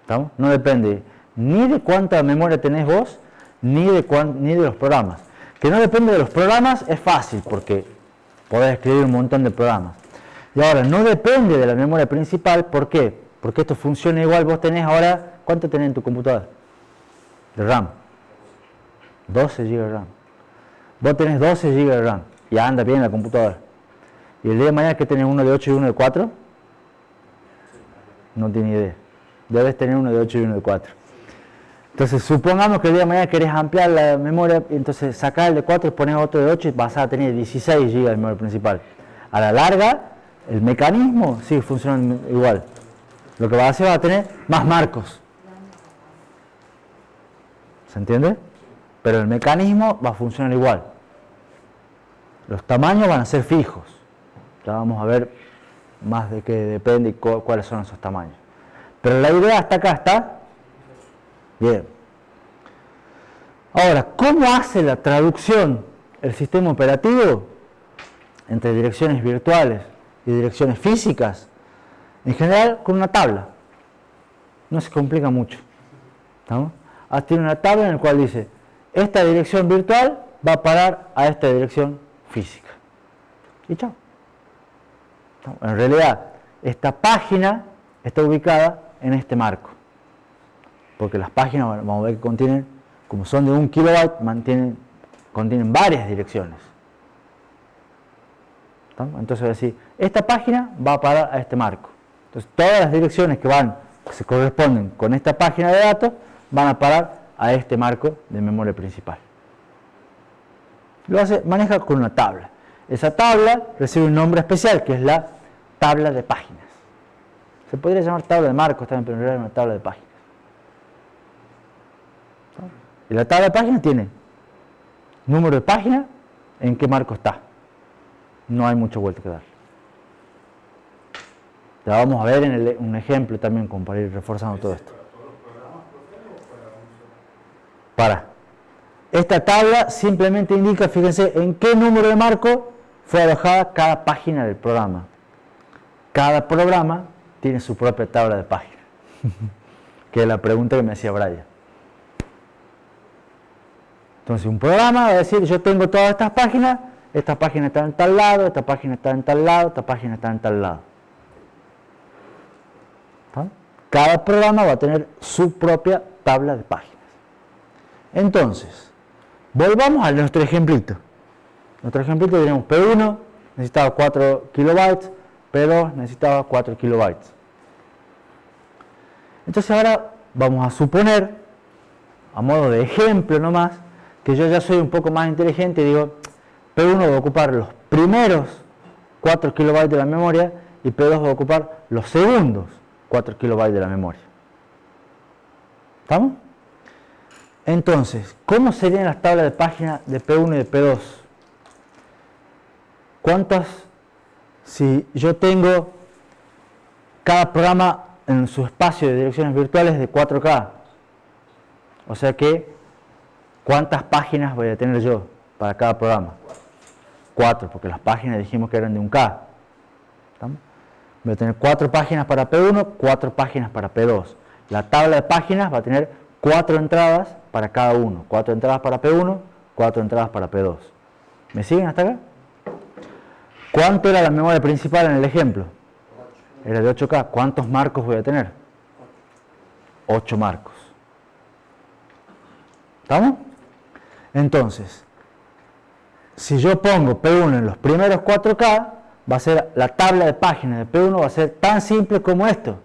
¿Estamos? No depende ni de cuánta memoria tenés vos, ni de los programas. Que no depende de los programas es fácil, porque podés escribir un montón de programas. Y ahora, no depende de la memoria principal, ¿por qué? Porque esto funciona igual, vos tenés ahora, ¿cuánto tenés en tu computadora? De RAM. 12 GB de RAM. Vos tenés 12 GB de RAM y anda bien la computadora. ¿Y el día de mañana que tenés uno de 8 y uno de 4? No tiene idea. Debes tener uno de 8 y uno de 4. Entonces, supongamos que el día de mañana querés ampliar la memoria, entonces sacás el de 4 y pones otro de 8 y vas a tener 16 GB de memoria principal. A la larga, el mecanismo sigue funcionando igual. Lo que va a hacer va a tener más marcos. ¿Se entiende? Pero el mecanismo va a funcionar igual. Los tamaños van a ser fijos. Ya vamos a ver más de qué depende y cuáles son esos tamaños. Pero la idea hasta acá está. Bien. Ahora, ¿cómo hace la traducción el sistema operativo entre direcciones virtuales y direcciones físicas? En general, con una tabla. No se complica mucho. ¿Estamos? Tiene una tabla en la cual dice, esta dirección virtual va a parar a esta dirección física. Y chao. En realidad, esta página está ubicada en este marco. Porque las páginas, vamos a ver que contienen, como son de 1 kilobyte, contienen varias direcciones. Entonces voy a decir, esta página va a parar a este marco. Entonces todas las direcciones que se corresponden con esta página de datos van a parar a este marco de memoria principal. Maneja con una tabla. Esa tabla recibe un nombre especial que es la tabla de páginas. Se podría llamar tabla de marcos también, pero en realidad es una tabla de páginas. Y la tabla de páginas tiene número de página, en qué marco está. No hay mucha vuelta que dar. La vamos a ver en un ejemplo también, como para ir reforzando todo esto. Esta tabla simplemente indica, fíjense, en qué número de marco fue alojada cada página del programa. Cada programa tiene su propia tabla de páginas. que es la pregunta que me hacía Brian. Entonces un programa va a decir, yo tengo todas estas páginas está en tal lado, esta página está en tal lado, esta página está en tal lado. ¿Está? Cada programa va a tener su propia tabla de páginas. Entonces, volvamos a nuestro ejemplito. Nuestro ejemplito tenemos P1 necesitaba 4 kilobytes, P2 necesitaba 4 kilobytes. Entonces ahora vamos a suponer, a modo de ejemplo nomás, que yo ya soy un poco más inteligente y digo, P1 va a ocupar los primeros 4 kilobytes de la memoria y P2 va a ocupar los segundos 4 kilobytes de la memoria. ¿Estamos? Entonces, ¿cómo serían las tablas de páginas de P1 y de P2? ¿Cuántas? Si yo tengo cada programa en su espacio de direcciones virtuales de 4K, o sea que, ¿cuántas páginas voy a tener yo para cada programa? 4, porque las páginas dijimos que eran de 1K. ¿Estamos? Voy a tener 4 páginas para P1, 4 páginas para P2. La tabla de páginas va a tener 4 entradas para cada uno. 4 entradas para P1, 4 entradas para P2. ¿Me siguen hasta acá? ¿Cuánto era la memoria principal en el ejemplo? Era de 8K. ¿Cuántos marcos voy a tener? 8 marcos. ¿Estamos? Entonces, si yo pongo P1 en los primeros 4K, va a ser la tabla de páginas de P1 va a ser tan simple como esto.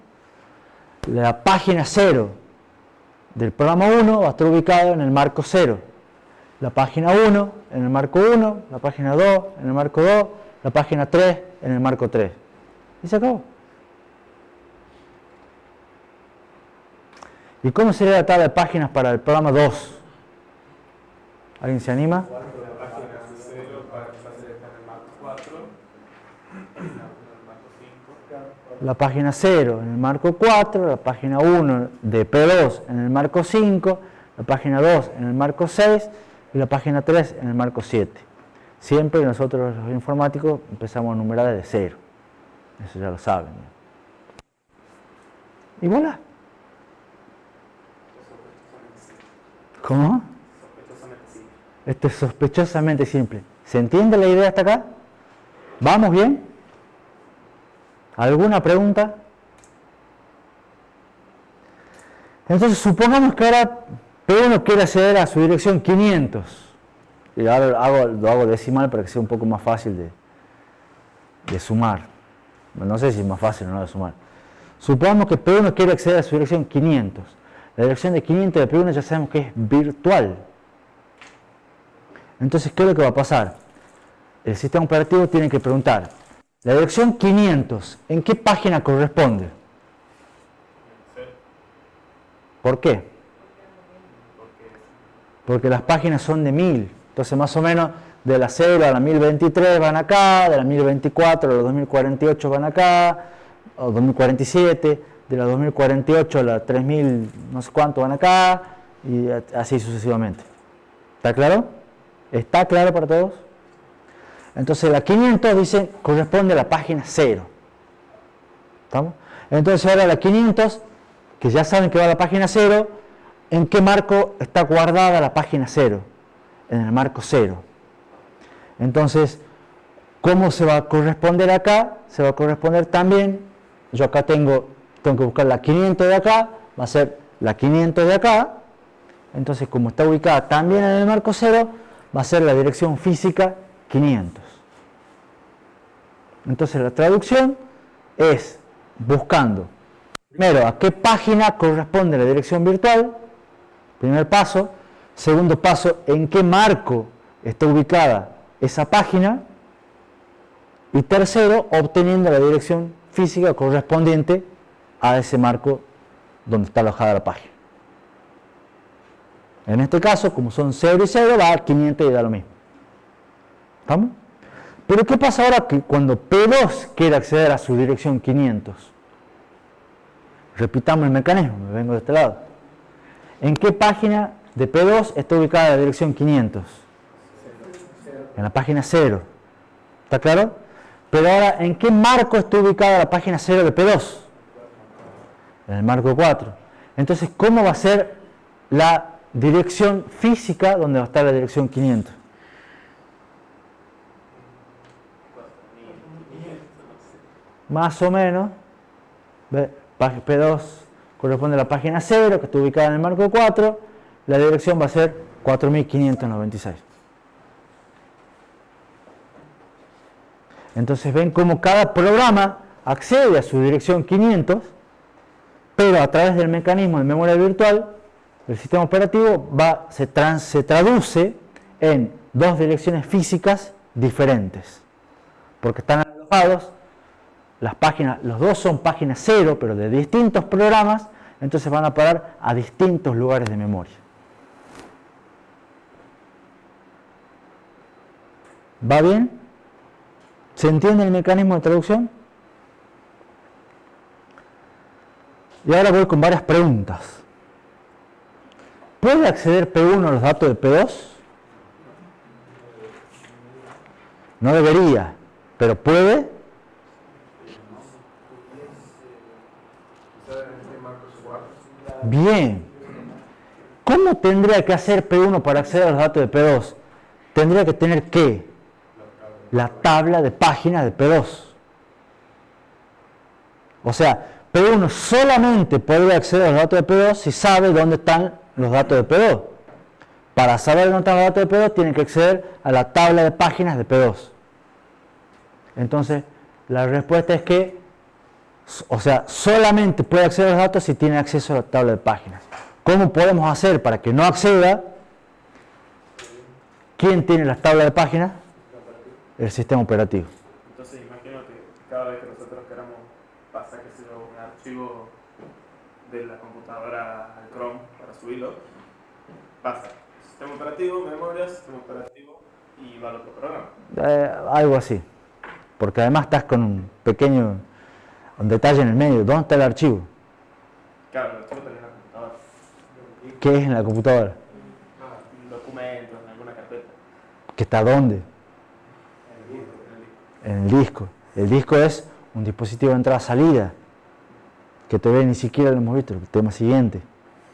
La página 0 del programa 1 va a estar ubicada en el marco 0. La página 1 en el marco 1, la página 2 en el marco 2, la página 3 en el marco 3. Y se acabó. ¿Y cómo sería la tabla de páginas para el programa 2? ¿Alguien se anima? La página 0 para que estar en el marco 4, en el marco 5. La página 0 en el marco 4, la página 1 de P2 en el marco 5, la página 2 en el marco 6 y la página 3 en el marco 7. Siempre nosotros los informáticos empezamos a numerar desde 0. Eso ya lo saben. Y voilà. ¿Cómo? Esto es sospechosamente simple. ¿Se entiende la idea hasta acá? ¿Vamos bien? ¿Alguna pregunta? Entonces supongamos que ahora P1 quiere acceder a su dirección 500. Y ahora lo hago decimal para que sea un poco más fácil de sumar. No sé si es más fácil o no de sumar. Supongamos que P1 quiere acceder a su dirección 500. La dirección de 500 de P1 ya sabemos que es virtual. Entonces, ¿qué es lo que va a pasar? El sistema operativo tiene que preguntar, la dirección 500, ¿en qué página corresponde? ¿Por qué? Porque las páginas son de 1000. Entonces, más o menos, de la 0 a la 1023 van acá, de la 1024 a la 2048 van acá, o 2047, de la 2048 a la 3000 no sé cuánto van acá, y así sucesivamente. ¿Está claro? ¿Está claro para todos? Entonces la 500 dice corresponde a la página 0. ¿Estamos? Entonces ahora la 500, que ya saben que va a la página 0, ¿en qué marco está guardada la página 0? En el marco 0. Entonces, ¿cómo se va a corresponder acá? Se va a corresponder también, yo acá tengo que buscar la 500 de acá, va a ser la 500 de acá. Entonces, como está ubicada también en el marco 0, va a ser la dirección física 500. Entonces la traducción es buscando, primero, a qué página corresponde la dirección virtual, primer paso. Segundo paso, en qué marco está ubicada esa página. Y tercero, obteniendo la dirección física correspondiente a ese marco donde está alojada la página. En este caso, como son 0 y 0, va a dar 500 y da lo mismo. ¿Estamos? Pero ¿qué pasa ahora que cuando P2 quiere acceder a su dirección 500? Repitamos el mecanismo, me vengo de este lado. ¿En qué página de P2 está ubicada la dirección 500? En la página 0. ¿Está claro? Pero ahora, ¿en qué marco está ubicada la página 0 de P2? En el marco 4. Entonces, ¿cómo va a ser la dirección física donde va a estar la dirección 500? Más o menos, P2 corresponde a la página 0, que está ubicada en el marco 4, la dirección va a ser 4596. Entonces ven cómo cada programa accede a su dirección 500, pero a través del mecanismo de memoria virtual, el sistema operativo se traduce en dos direcciones físicas diferentes, porque están alojados. Las páginas, los dos son páginas 0, pero de distintos programas, entonces van a parar a distintos lugares de memoria. ¿Va bien? ¿Se entiende el mecanismo de traducción? Y ahora voy con varias preguntas. ¿Puede acceder P1 a los datos de P2? No debería, pero ¿puede? Bien. ¿Cómo tendría que hacer P1 para acceder a los datos de P2? Tendría que tener ¿qué? La tabla de páginas de P2. O sea, P1 solamente podría acceder a los datos de P2 si sabe dónde están los datos de P2. Para saber dónde están los datos de P2 tiene que acceder a la tabla de páginas de P2. Entonces, la respuesta es que, o sea, solamente puede acceder a los datos si tiene acceso a la tabla de páginas. ¿Cómo podemos hacer para que no acceda? ¿Quién tiene las tablas de páginas? El sistema operativo. Entonces imagino que cada vez que nosotros queramos pasar un archivo de la computadora al Chrome para subirlo, pasa sistema operativo, memoria, sistema operativo y va al otro programa. Algo así. Porque además estás con un pequeño detalle en el medio. ¿Dónde está el archivo? Claro, el archivo está en la computadora. ¿Qué es en la computadora? Documentos, en alguna carpeta. ¿Que está dónde? En el disco. El disco es un dispositivo de entrada-salida, que todavía ni siquiera lo hemos visto, el tema siguiente,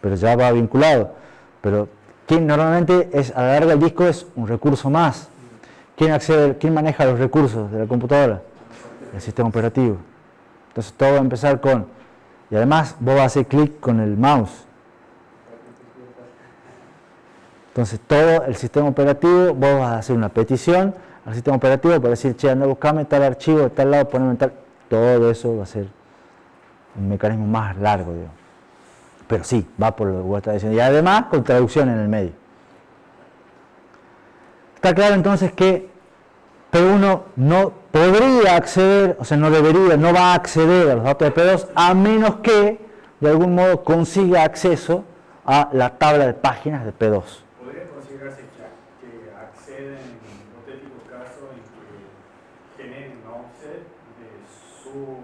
pero ya va vinculado. Pero normalmente a la larga el disco es un recurso más. ¿Quién maneja los recursos de la computadora? El sistema operativo. Entonces todo va a empezar con, y además vos vas a hacer clic con el mouse. Entonces todo el sistema operativo, vos vas a hacer una petición al sistema operativo para decir, che, anda, buscame tal archivo de tal lado, poneme tal. Todo eso va a ser un mecanismo más largo, digamos. Pero sí, va por lo que vos estás diciendo. Y además con traducción en el medio. Está claro entonces que P1 no podría acceder, o sea, no debería, no va a acceder a los datos de P2 a menos que de algún modo consiga acceso a la tabla de páginas de P2. ¿Podría considerarse que acceden en hipotéticos casos en que generen un offset de su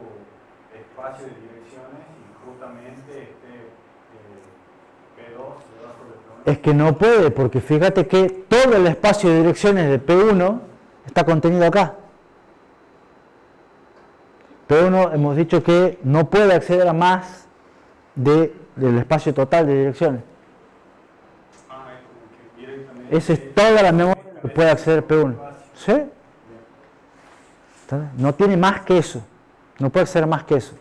espacio de direcciones y justamente P2 debajo del programa? Es que no puede, porque fíjate que todo el espacio de direcciones de P1 está contenido acá. P1 hemos dicho que no puede acceder a más del espacio total de direcciones. Esa es toda la memoria que puede acceder P1. ¿Sí? No tiene más que eso. No puede acceder a más que eso.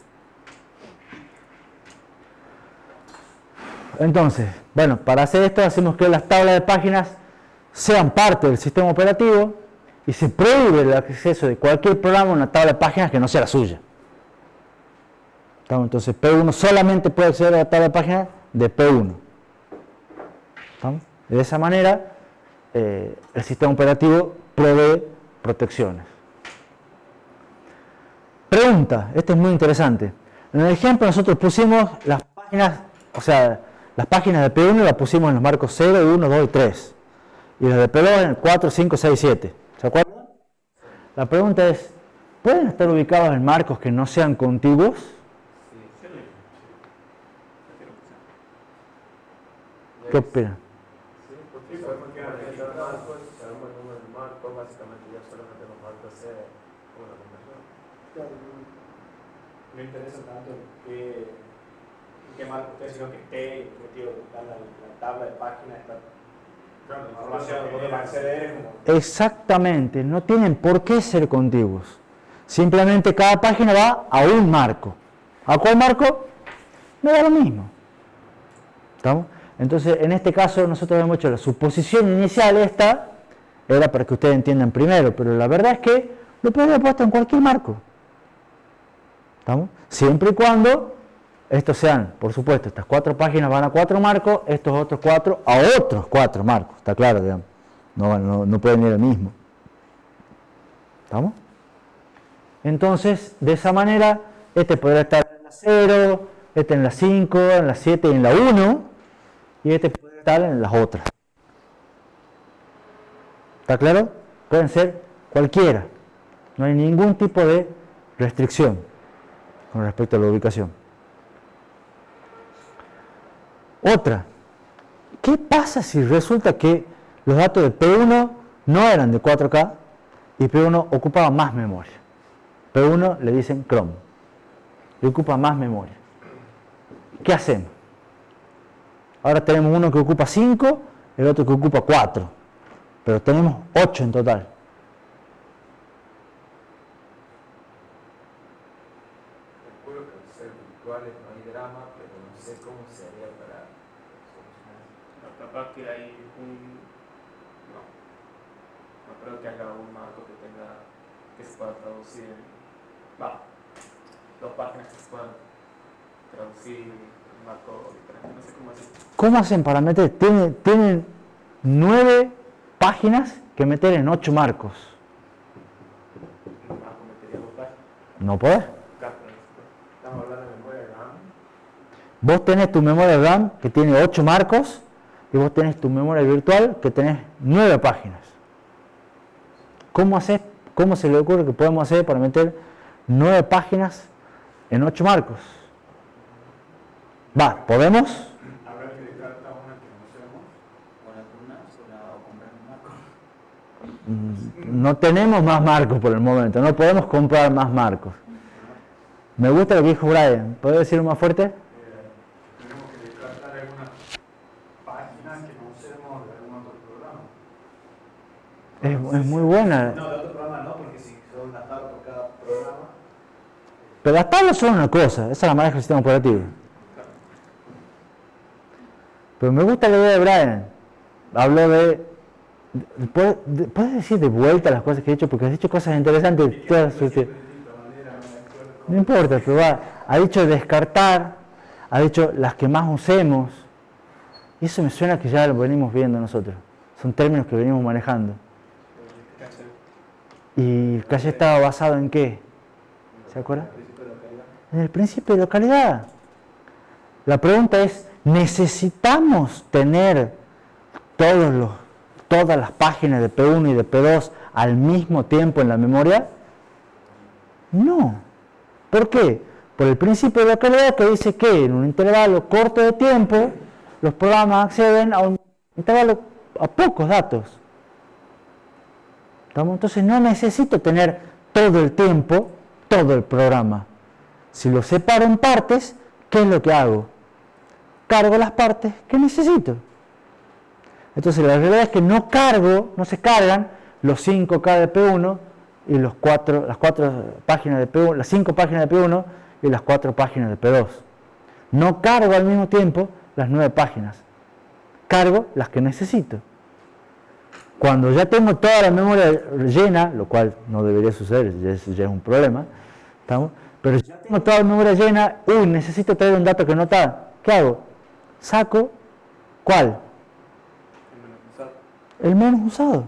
Entonces, bueno, para hacer esto hacemos que las tablas de páginas sean parte del sistema operativo y se prohíbe el acceso de cualquier programa a una tabla de páginas que no sea la suya. Entonces P1 solamente puede acceder a la tabla de páginas de P1. ¿Estamos? De esa manera el sistema operativo provee protecciones. Pregunta, esto es muy interesante. En el ejemplo nosotros pusimos las páginas, o sea, las páginas de P1 las pusimos en los marcos 0, 1, 2 y 3. Y las de P2 en el 4, 5, 6, 7. ¿Se acuerdan? La pregunta es, ¿pueden estar ubicados en marcos que no sean contiguos? ¿Qué opinan? Sí, porque podemos quedar en el marco, sabemos el número del marco, básicamente ya solamente los marcos C una conversión. No interesa tanto qué qué marco esté, sino que esté, digo, la tabla de páginas está la información donde va a acceder. Exactamente, no tienen por qué ser contiguos. Simplemente cada página va a un marco. ¿A cuál marco? Me da lo mismo. ¿Estamos? Entonces, en este caso, nosotros hemos hecho la suposición inicial esta, era para que ustedes entiendan primero, pero la verdad es que lo pueden haber puesto en cualquier marco. ¿Estamos? Siempre y cuando estos sean, por supuesto, estas 4 páginas van a 4 marcos, estos otros 4 a otros 4 marcos, está claro, digamos. No pueden ir al mismo. ¿Estamos? Entonces, de esa manera, este podrá estar en la 0, este en la 5, en la 7 y en la 1, y este puede estar en las otras. ¿Está claro? Pueden ser cualquiera. No hay ningún tipo de restricción con respecto a la ubicación. Otra. ¿Qué pasa si resulta que los datos de P1 no eran de 4K y P1 ocupaba más memoria? P1 le dicen Chrome. Le ocupa más memoria. ¿Qué hacemos? Ahora tenemos uno que ocupa 5, el otro que ocupa 4. Pero tenemos 8 en total. Recuerdo que al ser virtuales no hay drama, pero no sé cómo se haría para solucionar eso. No, capaz que hay no creo que haya un marco que se pueda traducir dos páginas que se puedan traducir en marco diferente, no sé cómo decir. ¿Cómo hacen para meter? Tienen 9 páginas que meter en 8 marcos. Un marco metería 2 páginas. ¿No podés? Claro, Estamos hablando de memoria RAM. Vos tenés tu memoria RAM que tiene 8 marcos y vos tenés tu memoria virtual que tenés 9 páginas. ¿Cómo se le ocurre que podemos hacer para meter 9 páginas en 8 marcos? ¿Podemos? Habrá que descartar una que no usemos. O la columna sola o comprar un marco. No tenemos más marcos por el momento, no podemos comprar más marcos. Me gusta lo que dijo Brian, ¿puedo decirlo más fuerte? Tenemos que descartar algunas páginas que no usemos de algún otro programa. Es muy buena. No, de otro programa no, porque si son una tabla por cada programa. Pero las tablas son una cosa, esa la maneja el sistema operativo. Pero me gusta la idea de Brian. Habló ¿puedes decir de vuelta las cosas que he dicho? Porque has dicho cosas interesantes. No importa, pero ha dicho descartar, ha dicho las que más usemos. Y eso me suena que ya lo venimos viendo nosotros. Son términos que venimos manejando. ¿Y el caché estaba basado en qué? ¿Se acuerdan? En el principio de localidad. La pregunta es, ¿necesitamos tener todas las páginas de P1 y de P2 al mismo tiempo en la memoria? No. ¿Por qué? Por el principio de localidad que dice que en un intervalo corto de tiempo los programas acceden a un intervalo a pocos datos. Entonces no necesito tener todo el tiempo todo el programa. Si lo separo en partes, ¿qué es lo que hago? Cargo las partes que necesito. Entonces la realidad es que no se cargan los 5K de P1 y las 4 páginas de P1, las 5 páginas de P1 y las 4 páginas de P2. No cargo al mismo tiempo las 9 páginas. Cargo las que necesito. Cuando ya tengo toda la memoria llena, lo cual no debería suceder, ya es un problema, ¿estamos? Pero ya tengo toda la memoria llena, necesito traer un dato que no está. ¿Qué hago? Saco, ¿cuál? El menos usado,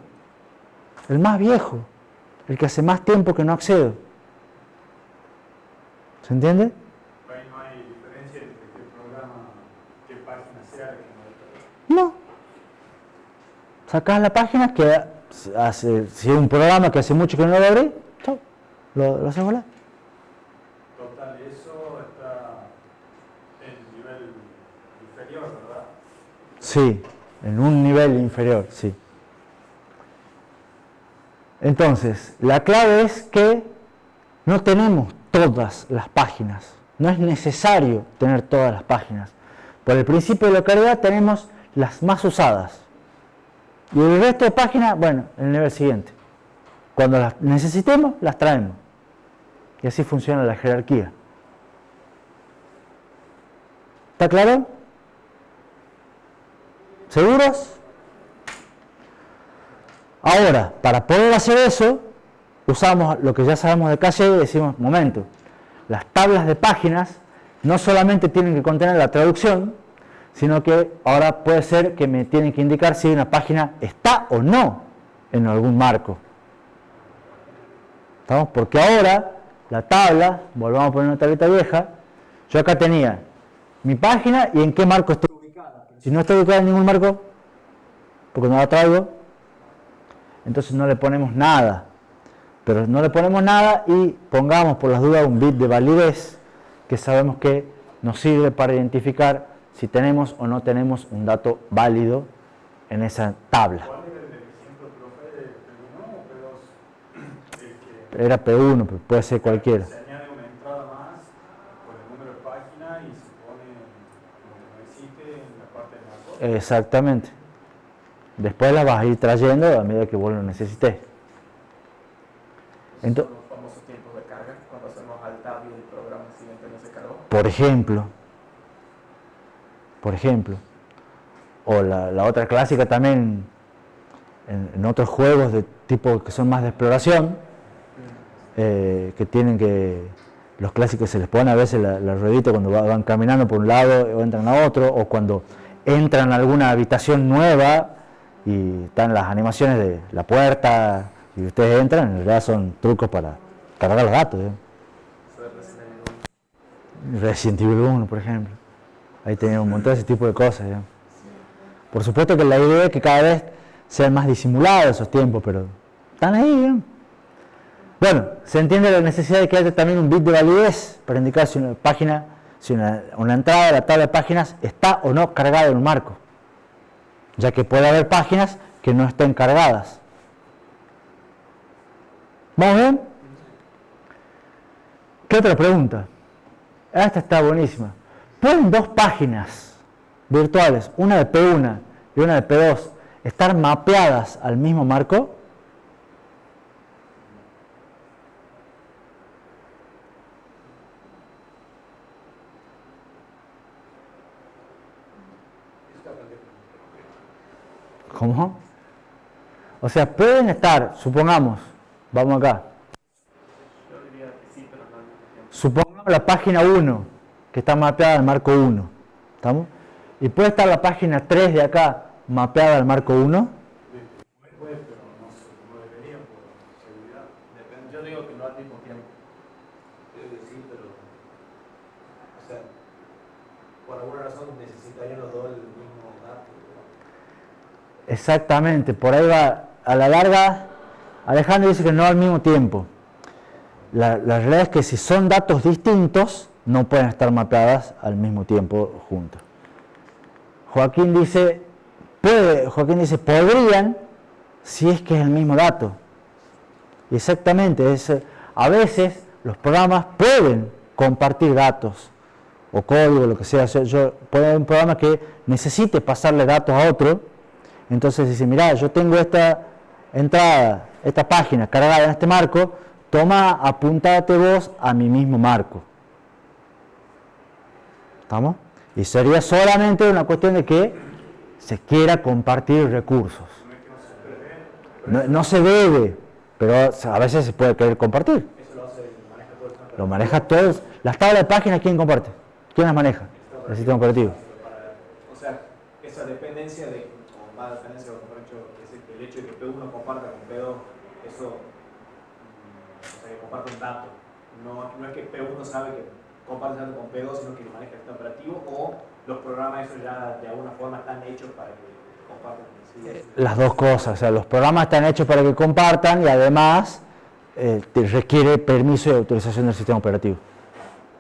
el más viejo, el que hace más tiempo que no accedo. ¿Se entiende? Ahí no hay diferencia entre qué programa, qué página sea la que no hay. No. Sacás la página que si es un programa que hace mucho que no lo abrí, chao, lo haces volar. Total, eso está en nivel inferior, ¿verdad? Sí, en un nivel inferior, sí. Entonces, la clave es que no tenemos todas las páginas No es necesario tener todas las páginas. Por el principio de localidad tenemos las más usadas. Y el resto de páginas, bueno, en el nivel siguiente. Cuando las necesitemos, las traemos. Y así funciona la jerarquía. ¿Está claro? ¿Seguros? Ahora, para poder hacer eso, usamos lo que ya sabemos de caché y decimos, momento, las tablas de páginas no solamente tienen que contener la traducción, sino que ahora puede ser que me tienen que indicar si una página está o no en algún marco. ¿Estamos? Porque ahora la tabla, volvamos a poner una tablita vieja, yo acá tenía mi página y en qué marco está ubicada. Si no está ubicada en ningún marco, porque no la traigo, entonces no le ponemos nada. Pero no le ponemos nada y pongamos por las dudas un bit de validez que sabemos que nos sirve para identificar si tenemos o no tenemos un dato válido en esa tabla. ¿Cuál era el ejemplo, profe, de P1 o P2? Era P1, pero puede ser cualquiera. Se añade una entrada más con el número de página y se pone lo que necesite en la parte de marco. Exactamente. Después la vas a ir trayendo a medida que vos lo necesites. Son los famosos tiempos de carga, cuando hacemos alt tab y el programa siguiente no se cargó. Por ejemplo, o la otra clásica también en otros juegos de tipo que son más de exploración, que tienen que, los clásicos se les pone a veces la ruedita cuando van caminando por un lado o entran a otro, o cuando entran a alguna habitación nueva y están las animaciones de la puerta y ustedes entran, en realidad son trucos para cargar los datos. Resident Evil 1, por ejemplo. Ahí tenía un montón de ese tipo de cosas. Por supuesto que la idea es que cada vez sean más disimulados esos tiempos, pero están ahí. Bueno, se entiende la necesidad de que haya también un bit de validez para indicar si una página, si una entrada de la tabla de páginas está o no cargada en un marco, ya que puede haber páginas que no estén cargadas. ¿Vamos bien? ¿Qué otra pregunta? Esta está buenísima. ¿Pueden dos páginas virtuales, una de P1 y una de P2, estar mapeadas al mismo marco? ¿Cómo? O sea, pueden estar, supongamos, vamos acá. Yo diría que sí, pero no al mismo tiempo. Supongamos la página 1, que está mapeada al marco 1. ¿Estamos? Y puede estar la página 3 de acá mapeada al marco 1. Puede, pero no debería por seguridad. Depende, yo digo que no al mismo tiempo. Creo que sí, pero. O sea, por alguna razón necesitarían los dos el mismo dato. Exactamente, por ahí va. A la larga, Alejandro dice que no al mismo tiempo. La realidad es que si son datos distintos, no pueden estar mapeadas al mismo tiempo juntos. Joaquín dice, podrían, si es que es el mismo dato. Exactamente, a veces los programas pueden compartir datos o código, lo que sea. Puede haber un programa que necesite pasarle datos a otro, entonces dice, mirá, yo tengo esta entrada, esta página cargada en este marco, toma, apuntate vos a mi mismo marco. ¿Estamos? Y sería solamente una cuestión de que se quiera compartir recursos. No se debe, pero a veces se puede querer compartir. Eso lo maneja todo el sistema. Lo maneja todos. Las tablas de páginas, ¿quién comparte? ¿Quién las maneja? El sistema operativo. O sea, esa dependencia de, o más dependencia, o mejor dicho, es el hecho de que P1 comparta con P2, eso, o sea, que comparte un dato. No es que P1 sabe que comparte dato con P2, sino que lo maneja el sistema operativo, o los programas esos ya de alguna forma están hechos para que compartan. Las dos cosas, o sea, los programas están hechos para que compartan y además requiere permiso y autorización del sistema operativo.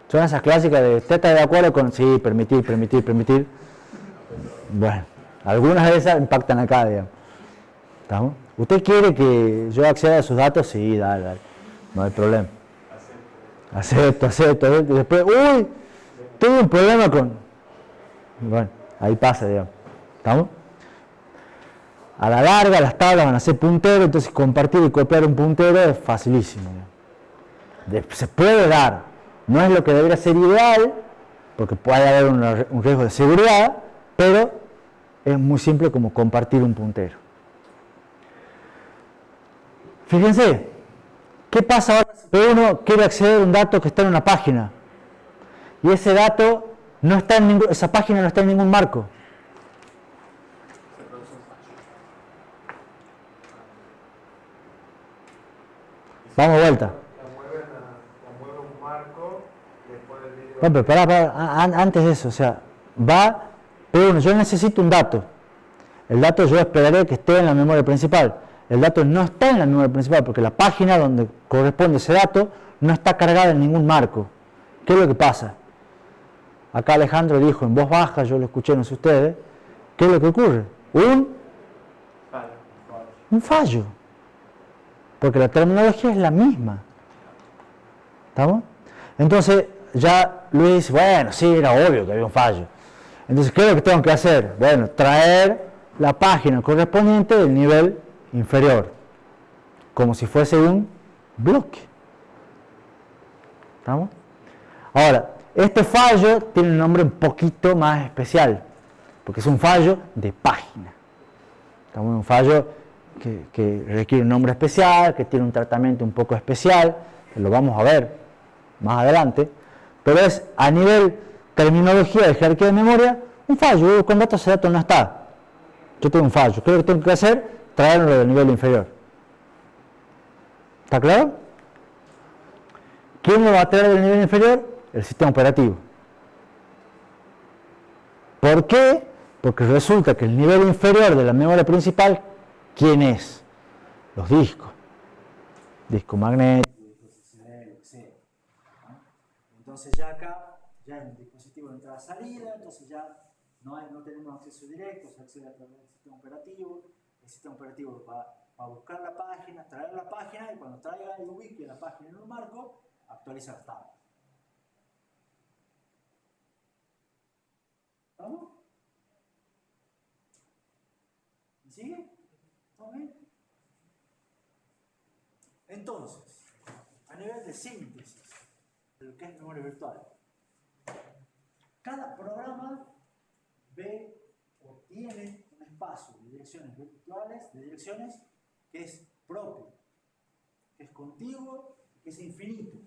Son esas clásicas de, ¿usted está de acuerdo con? Sí, permitir. Bueno, algunas de esas impactan acá, digamos. ¿Estamos? ¿Usted quiere que yo acceda a sus datos? Sí, dale, no hay problema. acepto, y después, uy, tuve un problema con... Bueno, ahí pasa, digamos. ¿Estamos? A la larga las tablas van a ser punteros, entonces compartir y copiar un puntero es facilísimo. Se puede dar, no es lo que debería ser ideal, porque puede haber un riesgo de seguridad, pero es muy simple como compartir un puntero. Fíjense, ¿qué pasa ahora si uno quiere acceder a un dato que está en una página? Y ese dato no está en esa página no está en ningún marco. Se produce un fallo. Vamos de vuelta. La mueve un marco después del vídeo. Bueno, pero pará, antes de eso, o sea, pero yo necesito un dato. El dato yo esperaré que esté en la memoria principal. El dato no está en la memoria principal porque la página donde corresponde ese dato no está cargada en ningún marco. ¿Qué es lo que pasa? Acá Alejandro dijo en voz baja, yo lo escuché, no sé ustedes. ¿Qué es lo que ocurre? Un fallo. Porque la terminología es la misma. ¿Estamos? Entonces ya Luis dice, bueno, sí, era obvio que había un fallo. Entonces, ¿qué es lo que tengo que hacer? Bueno, traer la página correspondiente del nivel inferior, como si fuese un bloque. ¿Estamos? Ahora, este fallo tiene un nombre un poquito más especial, porque es un fallo de página. ¿Estamos? Un fallo que requiere un nombre especial, que tiene un tratamiento un poco especial, que lo vamos a ver más adelante, pero es a nivel terminología de jerarquía de memoria, un fallo. Con datos ese dato no está. Yo tengo un fallo. ¿Qué es lo que tengo que hacer? Traerlo del nivel inferior. ¿Está claro? ¿Quién lo va a traer del nivel inferior? El sistema operativo. ¿Por qué? Porque resulta que el nivel inferior de la memoria principal, ¿quién es? Los discos. Disco magnético, disco SSD, lo que sea. Entonces ya acá, ya es un dispositivo de entrada-salida, entonces ya no tenemos acceso directo, se accede a través del sistema operativo. El sistema operativo va a buscar la página, traer la página, y cuando traiga y ubique la página en un marco, actualiza las tablas. ¿Estamos? ¿Me sigue? ¿Estamos bien? Entonces, a nivel de síntesis de lo que es memoria virtual, cada programa ve o tiene un espacio de direcciones virtuales, de direcciones que es propio, que es contiguo, que es infinito,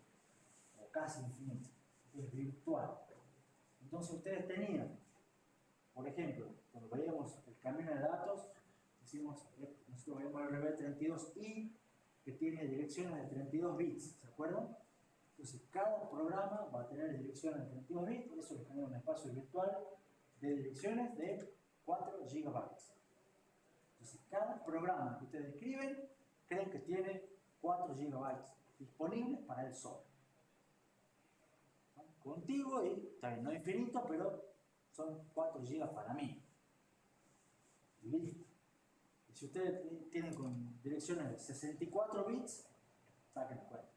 o casi infinito, que es virtual. Entonces ustedes tenían, por ejemplo, cuando veíamos el camino de datos, nosotros veíamos el RB32i, que tiene direcciones de 32 bits, ¿se acuerdan? Entonces cada programa va a tener direcciones de 32 bits, eso le genera un espacio virtual de direcciones de 4 GB. Entonces cada programa que ustedes escriben, creen que tiene 4 GB disponibles para él solo. Contigo, y también no infinito, pero son 4 GB para mí. Listo. Y si ustedes tienen con direcciones de 64 bits, saquen cuenta.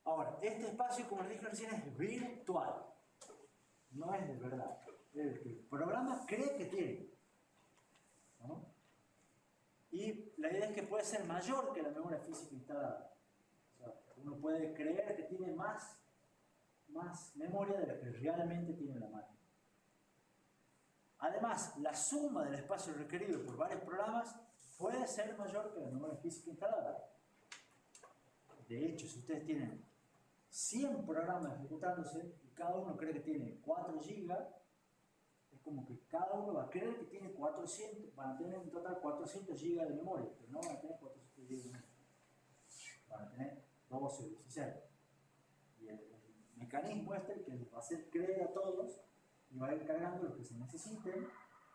Ahora, este espacio, como les dije recién, es virtual. No es de verdad. Es el que el programa cree que tiene. ¿No? Y la idea es que puede ser mayor que la memoria física instalada. O sea, uno puede creer que tiene más memoria de la que realmente tiene la máquina. Además, la suma del espacio requerido por varios programas puede ser mayor que la memoria física instalada. De hecho, si ustedes tienen 100 programas ejecutándose y cada uno cree que tiene 4 GB, es como que cada uno va a creer que tiene 400, van a tener en total 400 GB de memoria, pero no van a tener 400 GB de memoria. Van a tener 12 o 16. Y el mecanismo el que les va a hacer creer a todos y va a ir cargando lo que se necesiten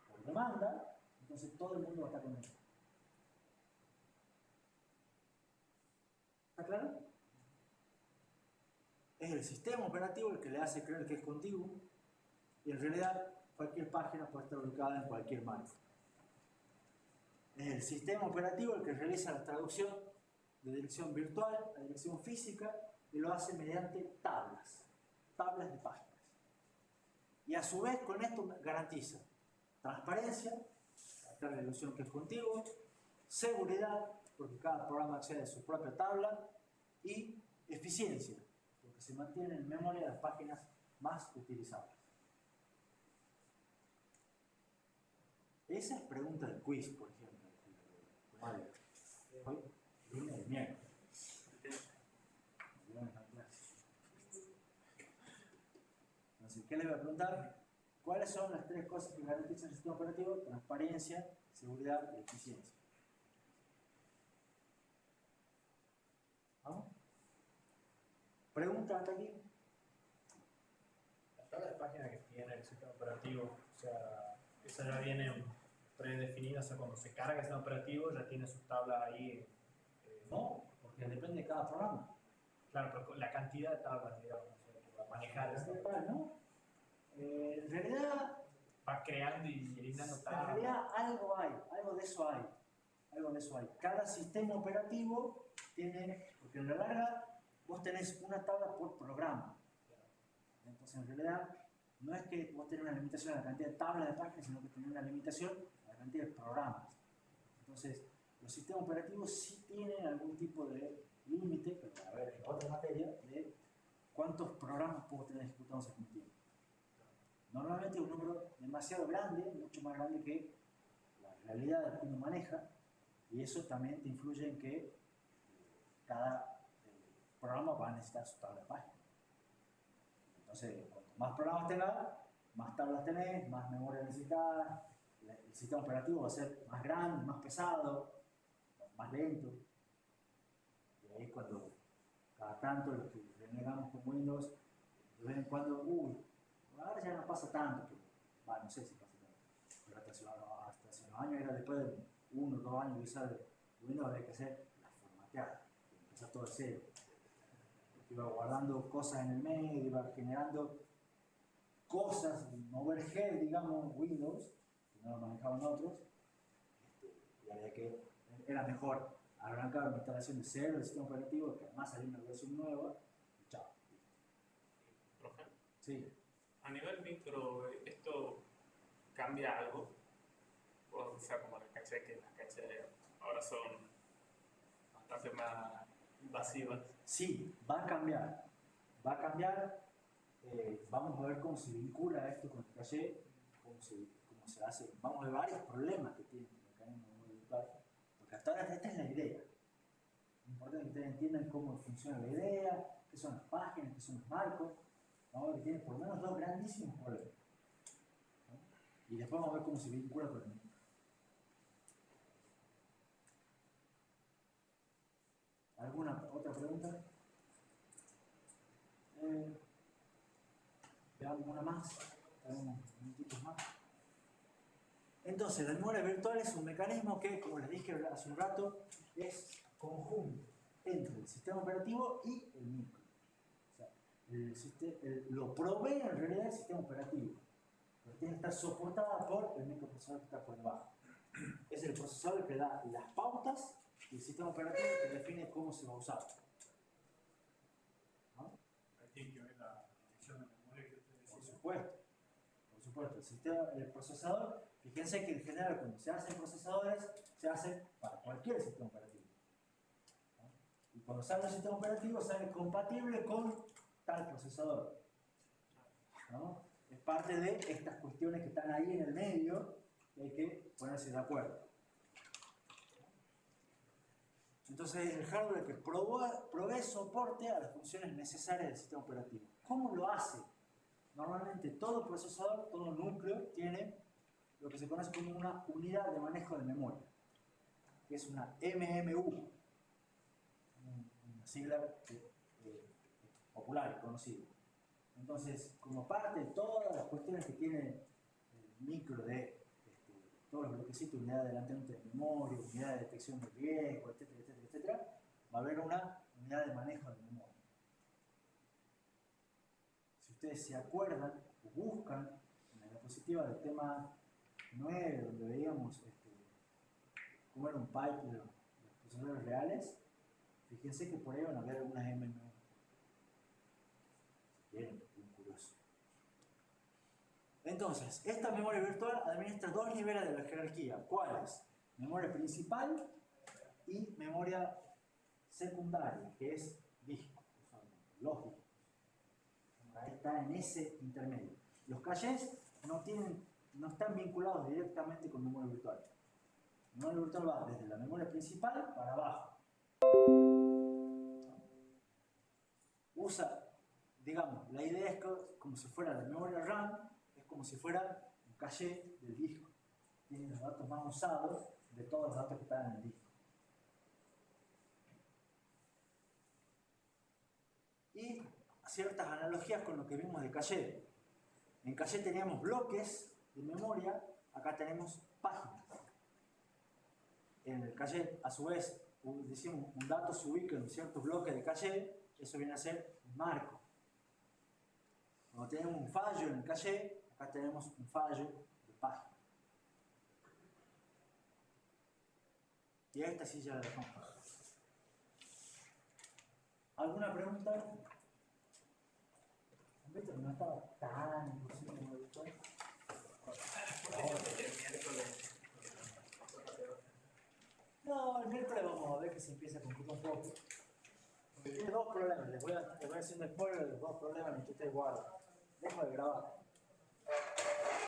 por demanda, entonces todo el mundo va a estar con eso. ¿Está claro? Es el sistema operativo el que le hace creer que es contiguo, y en realidad cualquier página puede estar ubicada en cualquier marco. Es el sistema operativo el que realiza la traducción de dirección virtual a dirección física y lo hace mediante tablas de páginas. Y a su vez con esto garantiza transparencia, acá la ilusión que es contigo, seguridad, porque cada programa accede a su propia tabla, y eficiencia, porque se mantiene en memoria las páginas más utilizables. Esa es pregunta del quiz, por ejemplo. Vale. Hoy, lunes de miércoles. Entonces, ¿qué les voy a preguntar? ¿Cuáles son las tres cosas que garantizan el sistema operativo? Transparencia, seguridad y eficiencia. ¿Vamos? ¿Preguntas hasta aquí? La tabla de páginas que tiene el sistema operativo, o sea, esa ya viene predefinida, o sea, cuando se carga el sistema operativo ya tiene sus tablas ahí. No, porque depende de cada programa. Claro, pero la cantidad de tablas, digamos, o sea, que va a manejar eso. ¿No? En realidad, Va creando y eliminando en tablas. realidad algo hay, algo de eso hay. Algo de eso hay. Cada sistema operativo tiene, porque en la larga vos tenés una tabla por programa. Entonces en realidad no es que vos tenés una limitación a la cantidad de tablas de páginas, sino que tenés una limitación a la cantidad de programas. Entonces los sistemas operativos sí tienen algún tipo de límite, pero a ver, en otra materia, de cuántos programas puedo tener ejecutados al mismo tiempo. Normalmente es un número demasiado grande, mucho más grande que la realidad de que uno maneja, y eso también te influye en que cada programa va a necesitar su tabla de páginas. Entonces, cuanto más programas tengas, más tablas tenés, más memoria necesitas, el sistema operativo va a ser más grande, más pesado, más lento. Y ahí cuando cada tanto los que renegamos con Windows, de vez en cuando, ahora ya no pasa tanto, pero, no sé si pasa tanto. Pero hasta hace unos años, era después de 1 o 2 años de usar Windows, había que hacer la formateada, empezar todo de cero. Iba guardando cosas en el medio, iba generando cosas, overhead, digamos, Windows, que no lo manejaban otros, y había que, era mejor arrancar una instalación de cero del sistema operativo, que además salía una versión nueva, y chao. Profe, Sí. a nivel micro, ¿esto cambia algo? O sea, como el caché, que las caché ahora son bastante más invasivas. Sí, va a cambiar. Va a cambiar. Vamos a ver cómo se vincula esto con el caché, cómo se hace. Vamos a ver varios problemas que tiene el mecanismo de memoria virtual, porque hasta ahora esta es la idea. Es importante que ustedes entiendan cómo funciona la idea, qué son las páginas, qué son los marcos. Vamos a ver que tiene por lo menos dos grandísimos problemas. ¿No? Y después vamos a ver cómo se vincula con el mismo. ¿Alguna otra pregunta? Veamos una más. Tenemos minutitos más. Entonces, la memoria virtual es un mecanismo que, como les dije hace un rato, es conjunto entre el sistema operativo y el micro. O sea, lo provee en realidad el sistema operativo, pero tiene que estar soportada por el microprocesador que está por debajo. Es el procesador que da las pautas y el sistema operativo que define cómo se va a usar. ¿No? Ahí tiene que ver la dirección de memoria que usted decía. Por supuesto. El procesador, fíjense que en general cuando se hacen procesadores, se hacen para cualquier sistema operativo. ¿No? Y cuando sale un sistema operativo, sale compatible con tal procesador. ¿No? Es parte de estas cuestiones que están ahí en el medio, que hay que ponerse de acuerdo. Entonces, el hardware que provee soporte a las funciones necesarias del sistema operativo. ¿Cómo lo hace? Normalmente todo procesador, todo núcleo, tiene lo que se conoce como una unidad de manejo de memoria, que es una MMU, una sigla popular, conocida. Entonces, como parte de todas las cuestiones que tiene el micro de todos los bloquecitos, unidad de adelantamiento de memoria, unidad de detección de riesgo, etcétera, va a haber una unidad de manejo de memoria. Si ustedes se acuerdan o buscan en la diapositiva del tema 9, donde veíamos cómo era un pipe de los procesadores reales, Fíjense que por ahí van a haber algunas MMU. Bien, bien curioso. Entonces, esta memoria virtual administra dos niveles de la jerarquía. ¿Cuáles? Memoria principal y memoria secundaria, que es disco, los discos. Ahí está en ese intermedio. Los cachés no están vinculados directamente con memoria virtual. La memoria virtual va desde la memoria principal para abajo. Usa, digamos, la idea es que, como si fuera la memoria RAM, es como si fuera un caché del disco. Tiene los datos más usados de todos los datos que están en el disco. Y ciertas analogías con lo que vimos de caché. En caché teníamos bloques de memoria, acá tenemos páginas. En el caché, a su vez, decimos un dato se ubica en ciertos bloques de caché, eso viene a ser un marco. Cuando tenemos un fallo en el caché, acá tenemos un fallo de página. Y esta sí ya la dejamos. ¿Alguna pregunta? ¿Viste que no estaba tan imposible como el virtual? No, el miércoles vamos a ver que se empieza a complicar un poco. Porque tiene dos problemas. Les voy haciendo spoiler de los dos problemas mientras ustedes guardan. Dejo de grabar.